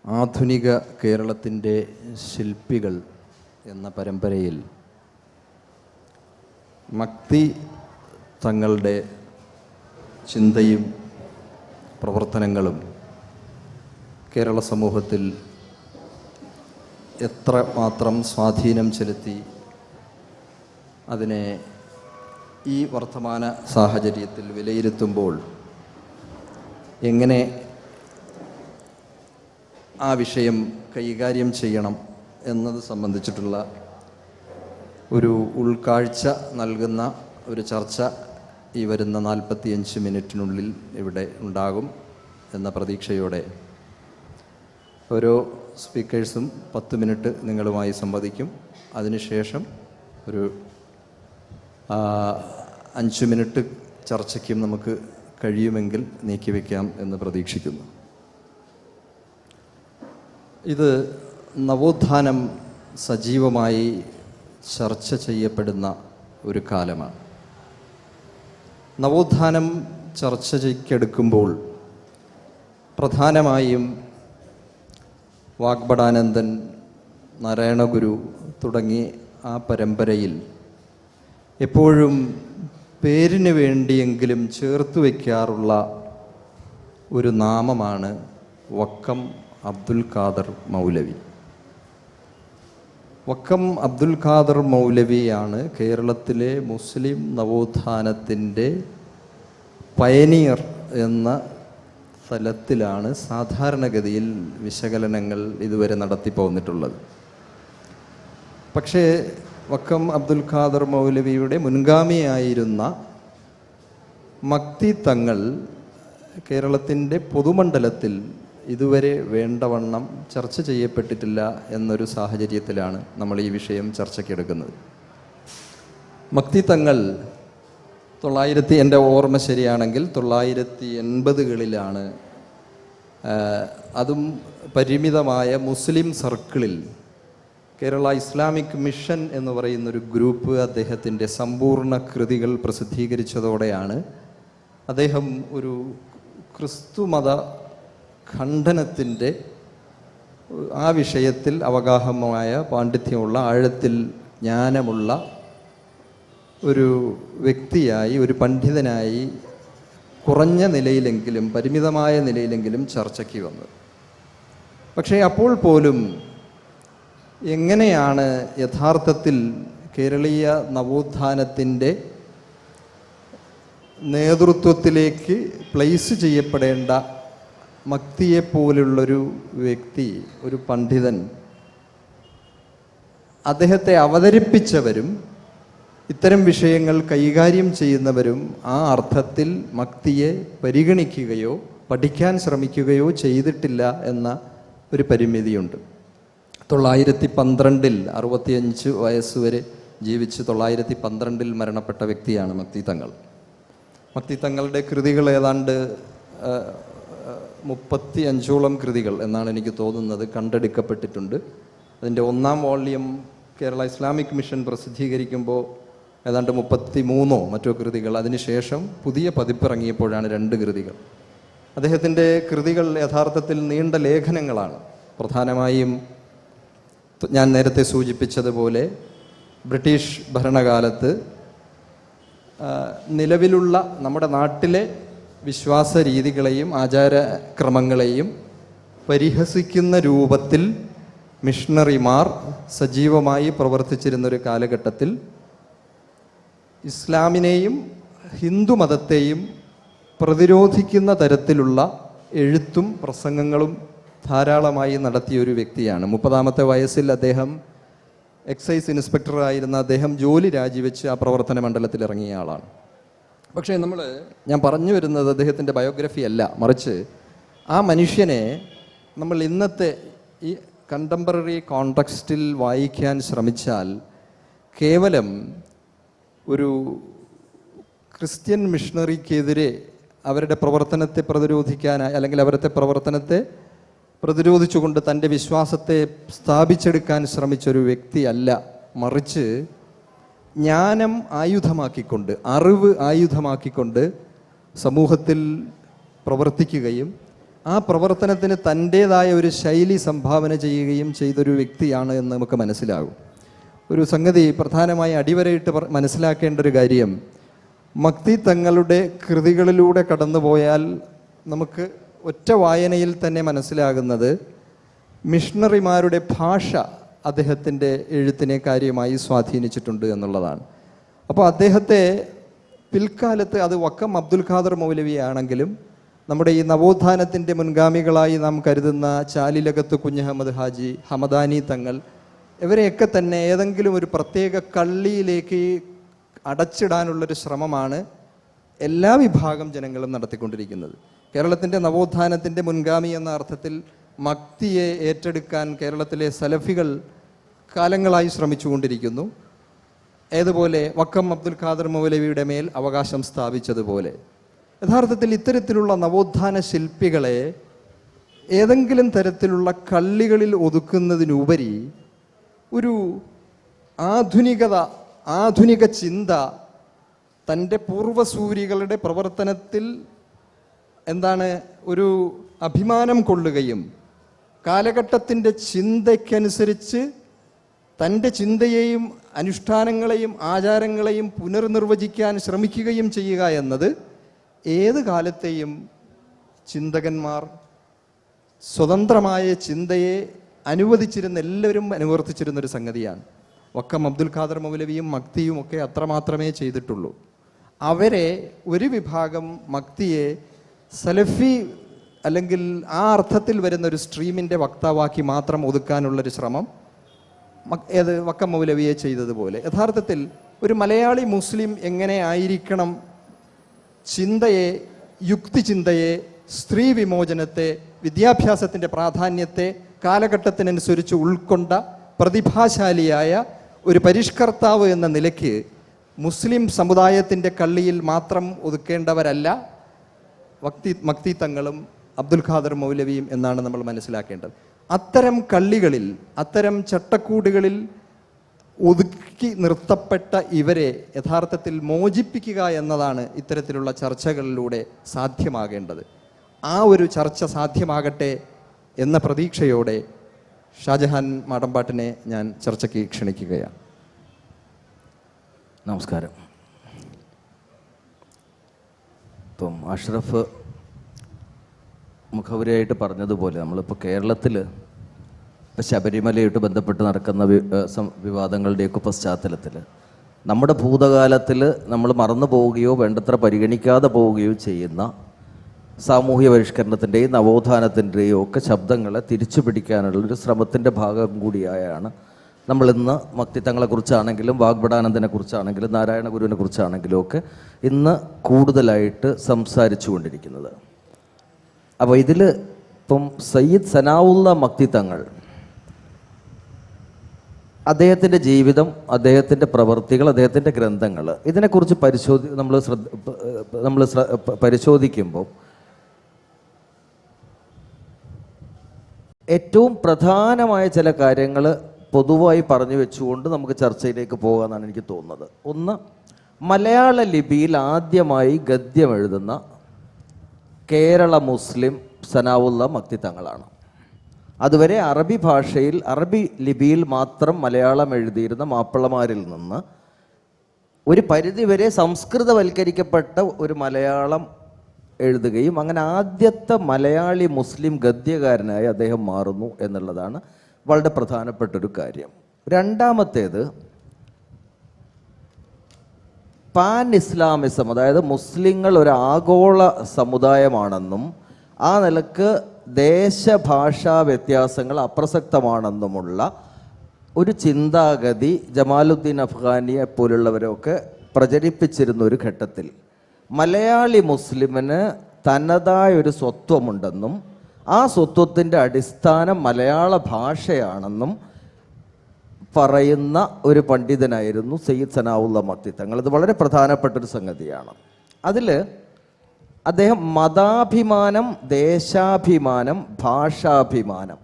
ആധുനിക കേരളത്തിൻ്റെ ശില്പികൾ എന്ന പരമ്പരയിൽ മക്തി തങ്ങളുടെ ചിന്തയും പ്രവർത്തനങ്ങളും കേരള സമൂഹത്തിൽ എത്ര മാത്രം സ്വാധീനം ചെലുത്തി അതിനെ ഈ വർത്തമാന സാഹചര്യത്തിൽ വിലയിരുത്തുമ്പോൾ എങ്ങനെ ആ വിഷയം കൈകാര്യം ചെയ്യണം എന്നത് സംബന്ധിച്ചിട്ടുള്ള ഒരു ഉൾക്കാഴ്ച നൽകുന്ന ഒരു ചർച്ച ഈ വരുന്ന 45 മിനിറ്റിനുള്ളിൽ ഇവിടെ ഉണ്ടാകും എന്ന പ്രതീക്ഷയോടെ ഓരോ സ്പീക്കേഴ്സും 10 മിനിറ്റ് നിങ്ങളുമായി സംവദിക്കും. അതിനുശേഷം ഒരു 5 മിനിറ്റ് ചർച്ചയ്ക്കും നമുക്ക് കഴിയുമെങ്കിൽ നീക്കിവെക്കാം എന്ന് പ്രതീക്ഷിക്കുന്നു. ഇത് നവോത്ഥാനം സജീവമായി ചർച്ച ചെയ്യപ്പെടുന്ന ഒരു കാലമാണ്. നവോത്ഥാനം ചർച്ചയ്ക്കെടുക്കുമ്പോൾ പ്രധാനമായും വാഗ്ഭടാനന്ദൻ, നാരായണഗുരു തുടങ്ങി ആ പരമ്പരയിൽ എപ്പോഴും പേരിന് വേണ്ടിയെങ്കിലും ചേർത്ത് വയ്ക്കാറുള്ള ഒരു നാമമാണ് വക്കം അബ്ദുൽ ഖാദർ മൗലവി. വക്കം അബ്ദുൽ ഖാദർ മൗലവിയാണ് കേരളത്തിലെ മുസ്ലിം നവോത്ഥാനത്തിൻ്റെ പയനിയർ എന്ന തലത്തിലാണ് സാധാരണഗതിയിൽ വിശകലനങ്ങൾ ഇതുവരെ നടത്തി പോന്നിട്ടുള്ളത്. പക്ഷേ വക്കം അബ്ദുൽ ഖാദർ മൗലവിയുടെ മുൻഗാമിയായിരുന്ന മക്തി തങ്ങൾ കേരളത്തിൻ്റെ പൊതുമണ്ഡലത്തിൽ ഇതുവരെ വേണ്ടവണ്ണം ചർച്ച ചെയ്യപ്പെട്ടിട്ടില്ല എന്നൊരു സാഹചര്യത്തിലാണ് നമ്മൾ ഈ വിഷയം ചർച്ചയ്ക്കെടുക്കുന്നത്. മക്തി തങ്ങൾ എൻ്റെ ഓർമ്മ ശരിയാണെങ്കിൽ 980കളിലാണ് അതും പരിമിതമായ മുസ്ലിം സർക്കിളിൽ കേരള ഇസ്ലാമിക് മിഷൻ എന്ന് പറയുന്നൊരു ഗ്രൂപ്പ് അദ്ദേഹത്തിൻ്റെ സമ്പൂർണ്ണ കൃതികൾ പ്രസിദ്ധീകരിച്ചതോടെയാണ് അദ്ദേഹം ഒരു ക്രിസ്തുമത ഖണ്ഡനത്തിൻ്റെ ആ വിഷയത്തിൽ അവഗാഹമായ പാണ്ഡിത്യമുള്ള ആഴത്തിൽ ജ്ഞാനമുള്ള ഒരു വ്യക്തിയായി, ഒരു പണ്ഡിതനായി കുറഞ്ഞ നിലയിലെങ്കിലും പരിമിതമായ നിലയിലെങ്കിലും ചർച്ചയ്ക്ക് വന്നത്. പക്ഷേ അപ്പോൾ പോലും എങ്ങനെയാണ് യഥാർത്ഥത്തിൽ കേരളീയ നവോത്ഥാനത്തിൻ്റെ നേതൃത്വത്തിലേക്ക് പ്ലേസ് ചെയ്യപ്പെടേണ്ട മക്തിയെപ്പോലുള്ളൊരു വ്യക്തി, ഒരു പണ്ഡിതൻ, അദ്ദേഹത്തെ അവതരിപ്പിച്ചവരും ഇത്തരം വിഷയങ്ങൾ കൈകാര്യം ചെയ്യുന്നവരും ആ അർത്ഥത്തിൽ മക്തിയെ പരിഗണിക്കുകയോ പഠിക്കാൻ ശ്രമിക്കുകയോ ചെയ്തിട്ടില്ല എന്ന ഒരു പരിമിതിയുണ്ട്. 912 65 വയസ്സുവരെ ജീവിച്ച് 912 മരണപ്പെട്ട വ്യക്തിയാണ് മക്തി തങ്ങൾ. മക്തി തങ്ങളുടെ കൃതികൾ ഏതാണ്ട് 35ഓളം കൃതികൾ എന്നാണ് എനിക്ക് തോന്നുന്നത് കണ്ടെടുക്കപ്പെട്ടിട്ടുണ്ട്. അതിൻ്റെ 1ാം വോള്യം കേരള ഇസ്ലാമിക് മിഷൻ പ്രസിദ്ധീകരിക്കുമ്പോൾ ഏതാണ്ട് 33 മറ്റോ കൃതികൾ, അതിനുശേഷം പുതിയ പതിപ്പിറങ്ങിയപ്പോഴാണ് 2 കൃതികൾ. അദ്ദേഹത്തിൻ്റെ കൃതികൾ യഥാർത്ഥത്തിൽ നീണ്ട ലേഖനങ്ങളാണ്. പ്രധാനമായും ഞാൻ നേരത്തെ സൂചിപ്പിച്ചതുപോലെ ബ്രിട്ടീഷ് ഭരണകാലത്ത് നിലവിലുള്ള നമ്മുടെ നാട്ടിലെ വിശ്വാസ രീതികളെയും ആചാരക്രമങ്ങളെയും പരിഹസിക്കുന്ന രൂപത്തിൽ മിഷണറിമാർ സജീവമായി പ്രവർത്തിച്ചിരുന്നൊരു കാലഘട്ടത്തിൽ ഇസ്ലാമിനെയും ഹിന്ദു മതത്തെയും പ്രതിരോധിക്കുന്ന തരത്തിലുള്ള എഴുത്തും പ്രസംഗങ്ങളും ധാരാളമായി നടത്തിയൊരു വ്യക്തിയാണ്. 30ാമത്തെ വയസ്സിൽ അദ്ദേഹം എക്സൈസ് ഇൻസ്പെക്ടറായിരുന്ന അദ്ദേഹം ജോലി രാജിവെച്ച് ആ പ്രവർത്തന മണ്ഡലത്തിൽ ഇറങ്ങിയ ആളാണ്. പക്ഷേ ഞാൻ പറഞ്ഞു വരുന്നത് അദ്ദേഹത്തിൻ്റെ ബയോഗ്രഫി അല്ല, മറിച്ച് ആ മനുഷ്യനെ നമ്മൾ ഇന്നത്തെ ഈ കണ്ടംപററി കോണ്ടെക്സ്റ്റിൽ വായിക്കാൻ ശ്രമിച്ചാൽ കേവലം ഒരു ക്രിസ്ത്യൻ മിഷണറിക്കെതിരെ അവരുടെ പ്രവർത്തനത്തെ പ്രതിരോധിക്കാനായി, അല്ലെങ്കിൽ അവരുടെ പ്രവർത്തനത്തെ പ്രതിരോധിച്ചുകൊണ്ട് തൻ്റെ വിശ്വാസത്തെ സ്ഥാപിച്ചെടുക്കാൻ ശ്രമിച്ചൊരു വ്യക്തിയല്ല, മറിച്ച് ജ്ഞാനം ആയുധമാക്കിക്കൊണ്ട്, അറിവ് ആയുധമാക്കിക്കൊണ്ട് സമൂഹത്തിൽ പ്രവർത്തിക്കുകയും ആ പ്രവർത്തനത്തിന് തൻ്റേതായ ഒരു ശൈലി സംഭാവന ചെയ്യുകയും ചെയ്തൊരു വ്യക്തിയാണ് എന്ന് നമുക്ക് മനസ്സിലാകും. ഒരു സംഗതി പ്രധാനമായി അടിവരയിട്ട് മനസ്സിലാക്കേണ്ട ഒരു കാര്യം, മക്തി തങ്ങളുടെ കൃതികളിലൂടെ കടന്നുപോയാൽ നമുക്ക് ഒറ്റ വായനയിൽ തന്നെ മനസ്സിലാകുന്നത് മിഷണറിമാരുടെ ഭാഷ അദ്ദേഹത്തിൻ്റെ എഴുത്തിനെ കാര്യമായി സ്വാധീനിച്ചിട്ടുണ്ട് എന്നുള്ളതാണ്. അപ്പോൾ അദ്ദേഹത്തെ പിൽക്കാലത്ത്, അത് വക്കം അബ്ദുൽ ഖാദർ മൗലവിയാണെങ്കിലും നമ്മുടെ ഈ നവോത്ഥാനത്തിൻ്റെ മുൻഗാമികളായി നാം കരുതുന്ന ചാലിലകത്ത് കുഞ്ഞഹമ്മദ് ഹാജി, ഹമദാനി തങ്ങൾ, ഇവരെയൊക്കെ തന്നെ ഏതെങ്കിലും ഒരു പ്രത്യേക കള്ളിയിലേക്ക് അടച്ചിടാനുള്ളൊരു ശ്രമമാണ് എല്ലാ വിഭാഗം ജനങ്ങളും നടത്തിക്കൊണ്ടിരിക്കുന്നത്. കേരളത്തിൻ്റെ നവോത്ഥാനത്തിൻ്റെ മുൻഗാമി എന്ന അർത്ഥത്തിൽ മക്തിയെ ഏറ്റെടുക്കാൻ കേരളത്തിലെ സലഫികൾ കാലങ്ങളായി ശ്രമിച്ചുകൊണ്ടിരിക്കുന്നു. ഏതുപോലെ വക്കം അബ്ദുൽ ഖാദർ മൗലവിയുടെ മേൽ അവകാശം സ്ഥാപിച്ചതുപോലെ യഥാർത്ഥത്തിൽ ഇത്തരത്തിലുള്ള നവോത്ഥാന ശില്പികളെ ഏതെങ്കിലും തരത്തിലുള്ള കള്ളികളിൽ ഒതുക്കുന്നതിനുപരി ഒരു ആധുനിക ചിന്ത തൻ്റെ പൂർവസൂരികളുടെ പ്രവർത്തനത്തിൽ ഒരു അഭിമാനം കൊള്ളുകയും കാലഘട്ടത്തിൻ്റെ ചിന്തയ്ക്കനുസരിച്ച് തൻ്റെ ചിന്തയെയും അനുഷ്ഠാനങ്ങളെയും ആചാരങ്ങളെയും പുനർനിർവചിക്കാൻ ശ്രമിക്കുകയും ചെയ്യുക എന്നത് ഏത് കാലത്തെയും ചിന്തകന്മാർ സ്വതന്ത്രമായ ചിന്തയെ എല്ലാവരും അനുവർത്തിച്ചിരുന്നൊരു സംഗതിയാണ്. വക്കം അബ്ദുൽ ഖാദർ മൗലവിയും മക്തിയും ഒക്കെ അത്രമാത്രമേ ചെയ്തിട്ടുള്ളൂ. അവരെ ഒരു വിഭാഗം മക്തിയെ സലഫി അല്ലെങ്കിൽ ആ അർത്ഥത്തിൽ വരുന്ന ഒരു സ്ട്രീമിൻ്റെ വക്താവാക്കി മാത്രം ഒതുക്കാനുള്ളൊരു ശ്രമം വക്കം മൗലവിയെ ചെയ്തതുപോലെ യഥാർത്ഥത്തിൽ ഒരു മലയാളി മുസ്ലിം എങ്ങനെ ആയിരിക്കണം ചിന്തയെ, യുക്തിചിന്തയെ, സ്ത്രീ വിമോചനത്തെ, വിദ്യാഭ്യാസത്തിൻ്റെ പ്രാധാന്യത്തെ കാലഘട്ടത്തിനനുസരിച്ച് ഉൾക്കൊണ്ട പ്രതിഭാശാലിയായ ഒരു പരിഷ്കർത്താവ് എന്ന നിലയ്ക്ക് മുസ്ലിം സമുദായത്തിൻ്റെ കള്ളിയിൽ മാത്രം ഒതുക്കേണ്ടവരല്ല മക്തി തങ്ങളും അബ്ദുൽ ഖാദർ മൗലവിയും എന്നാണ് നമ്മൾ മനസ്സിലാക്കേണ്ടത്. അത്തരം കള്ളികളിൽ, അത്തരം ചട്ടക്കൂടുകളിൽ ഒതുക്കി നിർത്തപ്പെട്ട ഇവരെ യഥാർത്ഥത്തിൽ മോചിപ്പിക്കുക എന്നതാണ് ഇത്തരത്തിലുള്ള ചർച്ചകളിലൂടെ സാധ്യമാകേണ്ടത്. ആ ഒരു ചർച്ച സാധ്യമാകട്ടെ എന്ന പ്രതീക്ഷയോടെ ഷാജഹാൻ മാടമ്പാട്ടിനെ ഞാൻ ചർച്ചയ്ക്ക് ക്ഷണിക്കുകയാണ്. നമസ്കാരം. ഇപ്പം അഷ്റഫ് മുഖവുരയായിട്ട് പറഞ്ഞതുപോലെ നമ്മളിപ്പോൾ കേരളത്തിൽ ശബരിമലയായിട്ട് ബന്ധപ്പെട്ട് നടക്കുന്ന വിവാദങ്ങളുടെയൊക്കെ പശ്ചാത്തലത്തിൽ നമ്മുടെ ഭൂതകാലത്തിൽ നമ്മൾ മറന്നു പോവുകയോ വേണ്ടത്ര പരിഗണിക്കാതെ പോവുകയോ ചെയ്യുന്ന സാമൂഹ്യ പരിഷ്കരണത്തിൻ്റെയും നവോത്ഥാനത്തിൻ്റെയും ഒക്കെ ശബ്ദങ്ങളെ തിരിച്ചു പിടിക്കാനുള്ളൊരു ശ്രമത്തിൻ്റെ ഭാഗം കൂടിയായാണ് നമ്മളിന്ന് മക്തിത്തങ്ങളെക്കുറിച്ചാണെങ്കിലും വാഗ്ബടാനന്ദനെ കുറിച്ചാണെങ്കിലും നാരായണ ഗുരുവിനെ കുറിച്ചാണെങ്കിലും ഒക്കെ ഇന്ന് കൂടുതലായിട്ട് സംസാരിച്ചു കൊണ്ടിരിക്കുന്നത്. അപ്പോൾ ഇതിൽ ഇപ്പം സയ്യിദ് സനാഉള്ള മക്തിത്തങ്ങൾ, അദ്ദേഹത്തിൻ്റെ ജീവിതം, അദ്ദേഹത്തിൻ്റെ പ്രവർത്തികൾ, അദ്ദേഹത്തിൻ്റെ ഗ്രന്ഥങ്ങൾ, ഇതിനെക്കുറിച്ച് നമ്മൾ പരിശോധിക്കുമ്പോൾ ഏറ്റവും പ്രധാനമായ ചില കാര്യങ്ങൾ പൊതുവായി പറഞ്ഞു വെച്ചുകൊണ്ട് നമുക്ക് ചർച്ചയിലേക്ക് പോകാമെന്നാണ് എനിക്ക് തോന്നുന്നത്. ഒന്ന്, മലയാള ലിപിയിൽ ആദ്യമായി ഗദ്യം എഴുതുന്ന കേരള മുസ്ലിം സനാഉള്ള മക്തിത്തങ്ങളാണ്. അതുവരെ അറബി ഭാഷയിൽ, അറബി ലിപിയിൽ മാത്രം മലയാളം എഴുതിയിരുന്ന മാപ്പിളമാരിൽ നിന്ന് ഒരു പരിധിവരെ സംസ്കൃതവൽക്കരിക്കപ്പെട്ട ഒരു മലയാളം എഴുതുകയും അങ്ങനെ ആദ്യത്തെ മലയാളി മുസ്ലിം ഗദ്യകാരനായി അദ്ദേഹം മാറുന്നു എന്നുള്ളതാണ് വളരെ പ്രധാനപ്പെട്ടൊരു കാര്യം. രണ്ടാമത്തേത്, പാൻ ഇസ്ലാമിസം, അതായത് മുസ്ലിങ്ങൾ ഒരു ആഗോള സമുദായമാണെന്നും ആ നിലക്ക് ദേശഭാഷാ വ്യത്യാസങ്ങൾ അപ്രസക്തമാണെന്നുമുള്ള ഒരു ചിന്താഗതി ജമാലുദ്ദീൻ അഫ്ഗാനിയെ പോലുള്ളവരൊക്കെ പ്രചരിപ്പിച്ചിരുന്ന ഒരു ഘട്ടത്തിൽ മലയാളി മുസ്ലിമിന് തനതായൊരു സ്വത്വമുണ്ടെന്നും ആ സ്വത്വത്തിൻ്റെ അടിസ്ഥാനം മലയാള ഭാഷയാണെന്നും പറയുന്ന ഒരു പണ്ഡിതനായിരുന്നു സയ്യിദ് സനാഉള്ള മക്തിത്തങ്ങൾ. ഇത് വളരെ പ്രധാനപ്പെട്ടൊരു സംഗതിയാണ്. അതിൽ അദ്ദേഹം മതാഭിമാനം, ദേശാഭിമാനം, ഭാഷാഭിമാനം,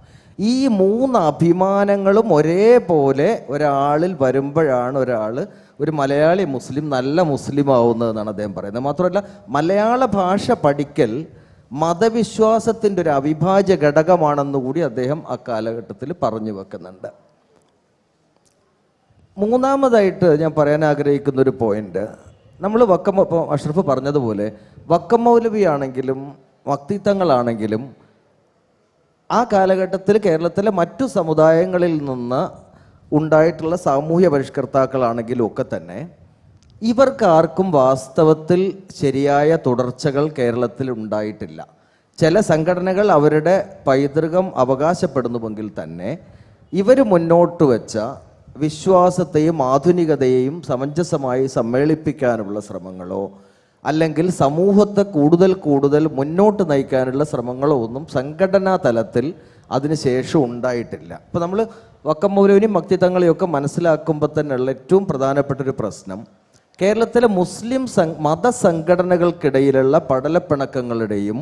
ഈ മൂന്ന് അഭിമാനങ്ങളും ഒരേപോലെ ഒരാളിൽ വരുമ്പോഴാണ് ഒരാൾ ഒരു മലയാളി മുസ്ലിം നല്ല മുസ്ലിം ആവുന്നതെന്നാണ് അദ്ദേഹം പറയുന്നത്. മാത്രമല്ല, മലയാള ഭാഷ പഠിക്കൽ മതവിശ്വാസത്തിൻ്റെ ഒരു അവിഭാജ്യ ഘടകമാണെന്നുകൂടി അദ്ദേഹം ആ കാലഘട്ടത്തിൽ പറഞ്ഞു വെക്കുന്നുണ്ട്. മൂന്നാമതായിട്ട് ഞാൻ പറയാൻ ആഗ്രഹിക്കുന്ന ഒരു പോയിന്റ്, നമ്മൾ ഇപ്പോൾ അഷ്റഫ് പറഞ്ഞതുപോലെ വക്കം മൗലവി ആണെങ്കിലും മക്തിത്തങ്ങളാണെങ്കിലും ആ കാലഘട്ടത്തിൽ കേരളത്തിലെ മറ്റു സമുദായങ്ങളിൽ നിന്ന് ഉണ്ടായിട്ടുള്ള സാമൂഹ്യ പരിഷ്കർത്താക്കളാണെങ്കിലും ഒക്കെ തന്നെ ഇവർക്കാർക്കും വാസ്തവത്തിൽ ശരിയായ തുടർച്ചകൾ കേരളത്തിൽ ഉണ്ടായിട്ടില്ല. ചില സംഘടനകൾ അവരുടെ പൈതൃകം അവകാശപ്പെടുന്നുവെങ്കിൽ തന്നെ ഇവർ മുന്നോട്ട് വെച്ച വിശ്വാസത്തെയും ആധുനികതയെയും സമഞ്ജസമായി സമ്മേളിപ്പിക്കാനുള്ള ശ്രമങ്ങളോ അല്ലെങ്കിൽ സമൂഹത്തെ കൂടുതൽ മുന്നോട്ട് നയിക്കാനുള്ള ശ്രമങ്ങളോ ഒന്നും സംഘടനാ തലത്തിൽ അതിനുശേഷം ഉണ്ടായിട്ടില്ല. ഇപ്പോൾ നമ്മൾ വക്കം മൗലവിനെയും മക്തിത്തങ്ങളെയൊക്കെ മനസ്സിലാക്കുമ്പോൾ തന്നെയുള്ള ഏറ്റവും പ്രധാനപ്പെട്ട ഒരു പ്രശ്നം, കേരളത്തിലെ മുസ്ലിം മതസംഘടനകൾക്കിടയിലുള്ള പടലപ്പിണക്കങ്ങളുടെയും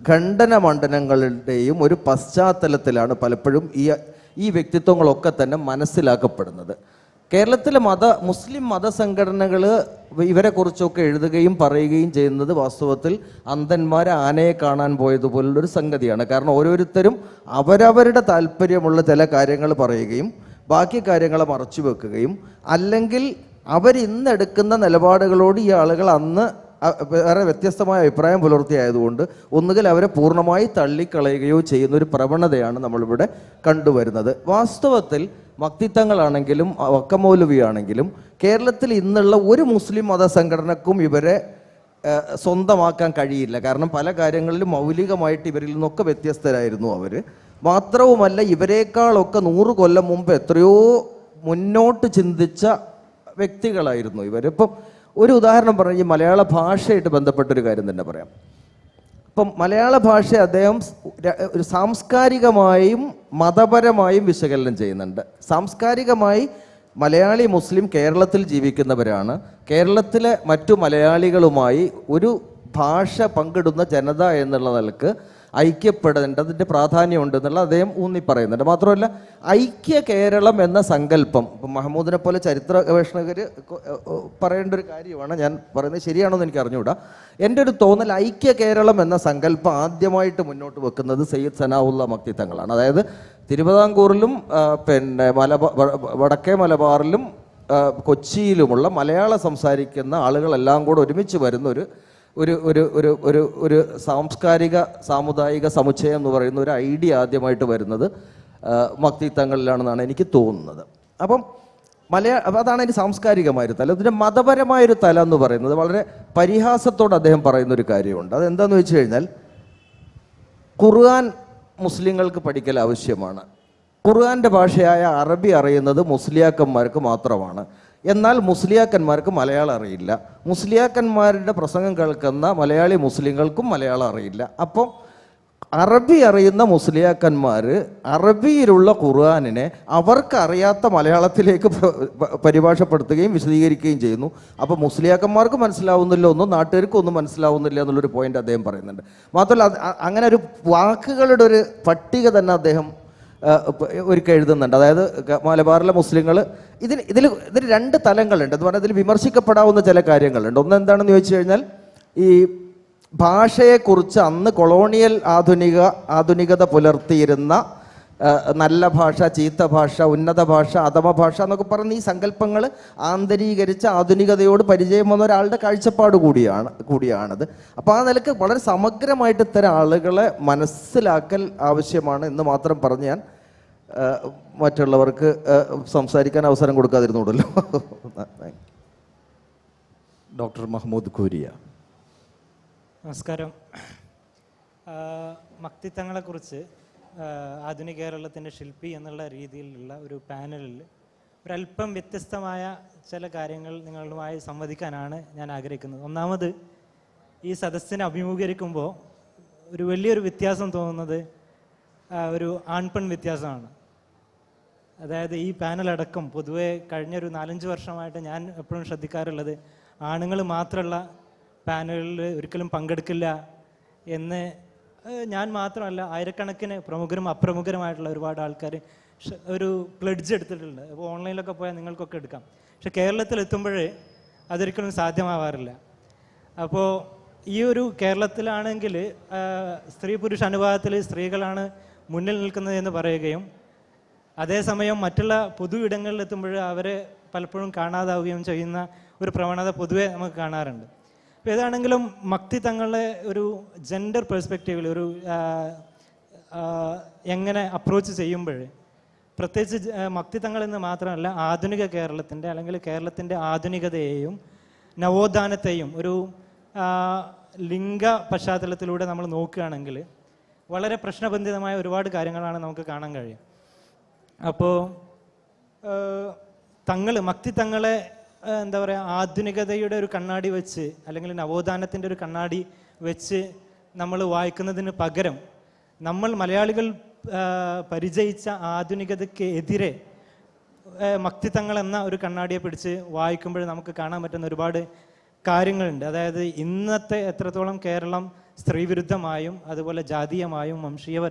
ഖണ്ഡന മണ്ഡനങ്ങളുടെയും ഒരു പശ്ചാത്തലത്തിലാണ് പലപ്പോഴും ഈ വ്യക്തിത്വങ്ങളൊക്കെ തന്നെ മനസ്സിലാക്കപ്പെടുന്നത്. കേരളത്തിലെ മുസ്ലിം മതസംഘടനകൾ ഇവരെക്കുറിച്ചൊക്കെ എഴുതുകയും പറയുകയും ചെയ്യുന്നത് വാസ്തവത്തിൽ അന്ധന്മാരെ ആനയെ കാണാൻ പോയതുപോലുള്ളൊരു സംഗതിയാണ്. കാരണം ഓരോരുത്തരും അവരവരുടെ താല്പര്യമുള്ള ചില കാര്യങ്ങൾ പറയുകയും ബാക്കി കാര്യങ്ങളെ മറച്ചു വെക്കുകയും, അല്ലെങ്കിൽ അവരിന്നെടുക്കുന്ന നിലപാടുകളോട് ഈ ആളുകൾ അന്ന് വേറെ വ്യത്യസ്തമായ അഭിപ്രായം പുലർത്തിയായതുകൊണ്ട് ഒന്നുകിൽ അവരെ പൂർണ്ണമായി തള്ളിക്കളയുകയോ ചെയ്യുന്നൊരു പ്രവണതയാണ് നമ്മളിവിടെ കണ്ടുവരുന്നത്. വാസ്തവത്തിൽ മക്തിത്തങ്ങളാണെങ്കിലും വക്കം മൗലവിയാണെങ്കിലും കേരളത്തിൽ ഇന്നുള്ള ഒരു മുസ്ലിം മതസംഘടനക്കും ഇവരെ സ്വന്തമാക്കാൻ കഴിയില്ല. കാരണം പല കാര്യങ്ങളിലും മൗലികമായിട്ട് ഇവരിൽ നിന്നൊക്കെ വ്യത്യസ്തരായിരുന്നു അവർ. മാത്രവുമല്ല, ഇവരെക്കാളൊക്കെ 100 കൊല്ലം മുമ്പ് എത്രയോ മുന്നോട്ട് ചിന്തിച്ച വ്യക്തികളായിരുന്നു ഇവർ. ഇപ്പം ഒരു ഉദാഹരണം പറഞ്ഞാൽ ഈ മലയാള ഭാഷയായിട്ട് ബന്ധപ്പെട്ടൊരു കാര്യം തന്നെ പറയാം. ഇപ്പം മലയാള ഭാഷ അദ്ദേഹം ഒരു സാംസ്കാരികമായും മതപരമായും വിശകലനം ചെയ്യുന്നുണ്ട്. സാംസ്കാരികമായി മലയാളി മുസ്ലിം കേരളത്തിൽ ജീവിക്കുന്നവരാണ്. കേരളത്തിലെ മറ്റു മലയാളികളുമായി ഒരു ഭാഷ പങ്കിടുന്ന ജനത എന്നുള്ള നിലക്ക് ഐക്യപ്പെടേണ്ടതിൻ്റെ പ്രാധാന്യമുണ്ട് എന്നുള്ള അദ്ദേഹം ഊന്നി പറയുന്നുണ്ട്. മാത്രമല്ല, ഐക്യ കേരളം എന്ന സങ്കല്പം ഇപ്പം മഹമ്മൂദിനെ പോലെ ചരിത്ര ഗവേഷകർ പറയേണ്ട ഒരു കാര്യമാണ്. ഞാൻ പറയുന്നത് ശരിയാണോ എന്ന് എനിക്ക് അറിഞ്ഞുകൂടാ. എൻ്റെ ഒരു തോന്നൽ, ഐക്യ കേരളം എന്ന സങ്കല്പം ആദ്യമായിട്ട് മുന്നോട്ട് വെക്കുന്നത് സയ്യിദ് സനാഉള്ള മക്തിത്തങ്ങളാണ്. അതായത് തിരുവിതാംകൂറിലും വടക്കേ മലബാറിലും കൊച്ചിയിലുമുള്ള മലയാളം സംസാരിക്കുന്ന ആളുകളെല്ലാം കൂടെ ഒരുമിച്ച് വരുന്ന ഒരു സാംസ്കാരിക സാമുദായിക സമുച്ചയം എന്ന് പറയുന്ന ഒരു ഐഡിയ ആദ്യമായിട്ട് വരുന്നത് മക്തിത്തങ്ങളിലാണെന്നാണ് എനിക്ക് തോന്നുന്നത്. അപ്പം അതാണ് അതിൻ്റെ സാംസ്കാരികമായൊരു തലം. ഇതിൻ്റെ മതപരമായൊരു തലം എന്ന് പറയുന്നത് വളരെ പരിഹാസത്തോടെ അദ്ദേഹം പറയുന്നൊരു കാര്യമുണ്ട്. അതെന്താണെന്ന് വെച്ച് കഴിഞ്ഞാൽ, ഖുർആൻ മുസ്ലിങ്ങൾക്ക് പഠിക്കൽ ആവശ്യമാണ്. ഖുർആൻ്റെ ഭാഷയായ അറബി അറിയുന്നത് മുസ്ലിയാക്കന്മാർക്ക് മാത്രമാണ്. എന്നാൽ മുസ്ലിയാക്കന്മാർക്ക് മലയാളം അറിയില്ല. മുസ്ലിയാക്കന്മാരുടെ പ്രസംഗം കേൾക്കുന്ന മലയാളി മുസ്ലിങ്ങൾക്കും മലയാളം അറിയില്ല. അപ്പം അറബി അറിയുന്ന മുസ്ലിയാക്കന്മാർ അറബിയിലുള്ള ഖുർആനിനെ അവർക്കറിയാത്ത മലയാളത്തിലേക്ക് പരിഭാഷപ്പെടുത്തുകയും വിശദീകരിക്കുകയും ചെയ്യുന്നു. അപ്പോൾ മുസ്ലിയാക്കന്മാർക്ക് മനസ്സിലാവുന്നില്ല ഒന്നും, നാട്ടുകാർക്കും ഒന്നും മനസ്സിലാവുന്നില്ല എന്നുള്ളൊരു പോയിന്റ് അദ്ദേഹം പറയുന്നുണ്ട്. മാത്രമല്ല, അങ്ങനെ ഒരു വാക്കുകളുടെ ഒരു പട്ടിക തന്നെ അദ്ദേഹം ഒരിക്കൽ എഴുതുന്നുണ്ട്. അതായത് മലബാറിലെ മുസ്ലിങ്ങൾ ഇതിൽ 2 തലങ്ങളുണ്ട്. എന്ന് പറഞ്ഞാൽ ഇതിൽ വിമർശിക്കപ്പെടാവുന്ന ചില കാര്യങ്ങളുണ്ട്. ഒന്ന് എന്താണെന്ന് ചോദിച്ചു കഴിഞ്ഞാൽ, ഈ ഭാഷയെക്കുറിച്ച് അന്ന് കൊളോണിയൽ ആധുനികത പുലർത്തിയിരുന്ന നല്ല ഭാഷ, ചീത്ത ഭാഷ, ഉന്നത ഭാഷ, അധമ ഭാഷ എന്നൊക്കെ പറഞ്ഞ് ഈ സങ്കല്പങ്ങൾ ആന്തരീകരിച്ച ആധുനികതയോട് പരിചയം വന്ന ഒരാളുടെ കാഴ്ചപ്പാട് കൂടിയാണത്. അപ്പോൾ ആ നിലക്ക് വളരെ സമഗ്രമായിട്ട് ഇത്തരം ആളുകളെ മനസ്സിലാക്കൽ ആവശ്യമാണ് എന്ന് മാത്രം പറഞ്ഞ് ഞാൻ മറ്റുള്ളവർക്ക് സംസാരിക്കാൻ അവസരം കൊടുക്കാതിരുന്നുണ്ടല്ലോ. Doctor Mahmood curia. നമസ്കാരം. മക്തിത്തങ്ങളെക്കുറിച്ച് ആധുനിക കേരളത്തിൻ്റെ ശില്പി എന്നുള്ള രീതിയിലുള്ള ഒരു പാനലിൽ ഒരല്പം വ്യത്യസ്തമായ ചില കാര്യങ്ങൾ നിങ്ങളുമായി സംവദിക്കാനാണ് ഞാൻ ആഗ്രഹിക്കുന്നത്. ഒന്നാമത്, ഈ സദസ്സിനെ അഭിമുഖീകരിക്കുമ്പോൾ ഒരു വലിയൊരു വ്യത്യാസം തോന്നുന്നത് ഒരു ആൺപെൺ വ്യത്യാസമാണ്. അതായത് ഈ പാനലടക്കം പൊതുവെ കഴിഞ്ഞൊരു 4-5 വർഷമായിട്ട് ഞാൻ എപ്പോഴും ശ്രദ്ധിക്കാറുള്ളത്, ആണുങ്ങൾ മാത്രമുള്ള പാനലിൽ ഒരിക്കലും പങ്കെടുക്കില്ല എന്ന് ഞാൻ മാത്രമല്ല, ആയിരക്കണക്കിന് പ്രമുഖരും അപ്രമുഖരുമായിട്ടുള്ള ഒരുപാട് ആൾക്കാർ ഒരു പ്ലെഡ്ജ് എടുത്തിട്ടുണ്ട്. അപ്പോൾ ഓൺലൈനിലൊക്കെ പോയാൽ നിങ്ങൾക്കൊക്കെ എടുക്കാം. പക്ഷെ കേരളത്തിൽ എത്തുമ്പോഴേ അതൊരിക്കലും സാധ്യമാവാറില്ല. അപ്പോൾ ഈ ഒരു കേരളത്തിലാണെങ്കിൽ സ്ത്രീ പുരുഷ അനുപാതത്തിൽ സ്ത്രീകളാണ് മുന്നിൽ നിൽക്കുന്നത് എന്ന് പറയുകയും അതേസമയം മറ്റുള്ള പൊതു ഇടങ്ങളിലെത്തുമ്പോൾ അവരെ പലപ്പോഴും കാണാതാവുകയും ചെയ്യുന്ന ഒരു പ്രവണത പൊതുവെ നമുക്ക് കാണാറുണ്ട്. അപ്പോൾ ഏതാണെങ്കിലും മക്തി തങ്ങളെ ഒരു ജെൻഡർ പെർസ്പെക്റ്റീവിൽ ഒരു എങ്ങനെ അപ്രോച്ച് ചെയ്യുമ്പോൾ പ്രത്യേകിച്ച് മക്തി തങ്ങളെന്ന് മാത്രമല്ല ആധുനിക കേരളത്തിൻ്റെ അല്ലെങ്കിൽ കേരളത്തിൻ്റെ ആധുനികതയെയും നവോത്ഥാനത്തെയും ഒരു ലിംഗ പശ്ചാത്തലത്തിലൂടെ നമ്മൾ നോക്കുകയാണെങ്കിൽ വളരെ പ്രശ്നബന്ധിതമായ ഒരുപാട് കാര്യങ്ങളാണ് നമുക്ക് കാണാൻ കഴിയും. അപ്പോൾ മക്തി തങ്ങളെ എന്താ പറയുക, ആധുനികതയുടെ ഒരു കണ്ണാടി വെച്ച് അല്ലെങ്കിൽ നവോത്ഥാനത്തിൻ്റെ ഒരു കണ്ണാടി വെച്ച് നമ്മൾ വായിക്കുന്നതിന് പകരം നമ്മൾ മലയാളികൾ പരിചയിച്ച ആധുനികതയ്ക്ക് എതിരെ മക്തി തങ്ങൾ എന്ന ഒരു കണ്ണാടിയെ പിടിച്ച് വായിക്കുമ്പോൾ നമുക്ക് കാണാൻ പറ്റുന്ന ഒരുപാട് കാര്യങ്ങളുണ്ട്. അതായത് ഇന്നത്തെ എത്രത്തോളം കേരളം സ്ത്രീവിരുദ്ധമായും അതുപോലെ ജാതീയമായും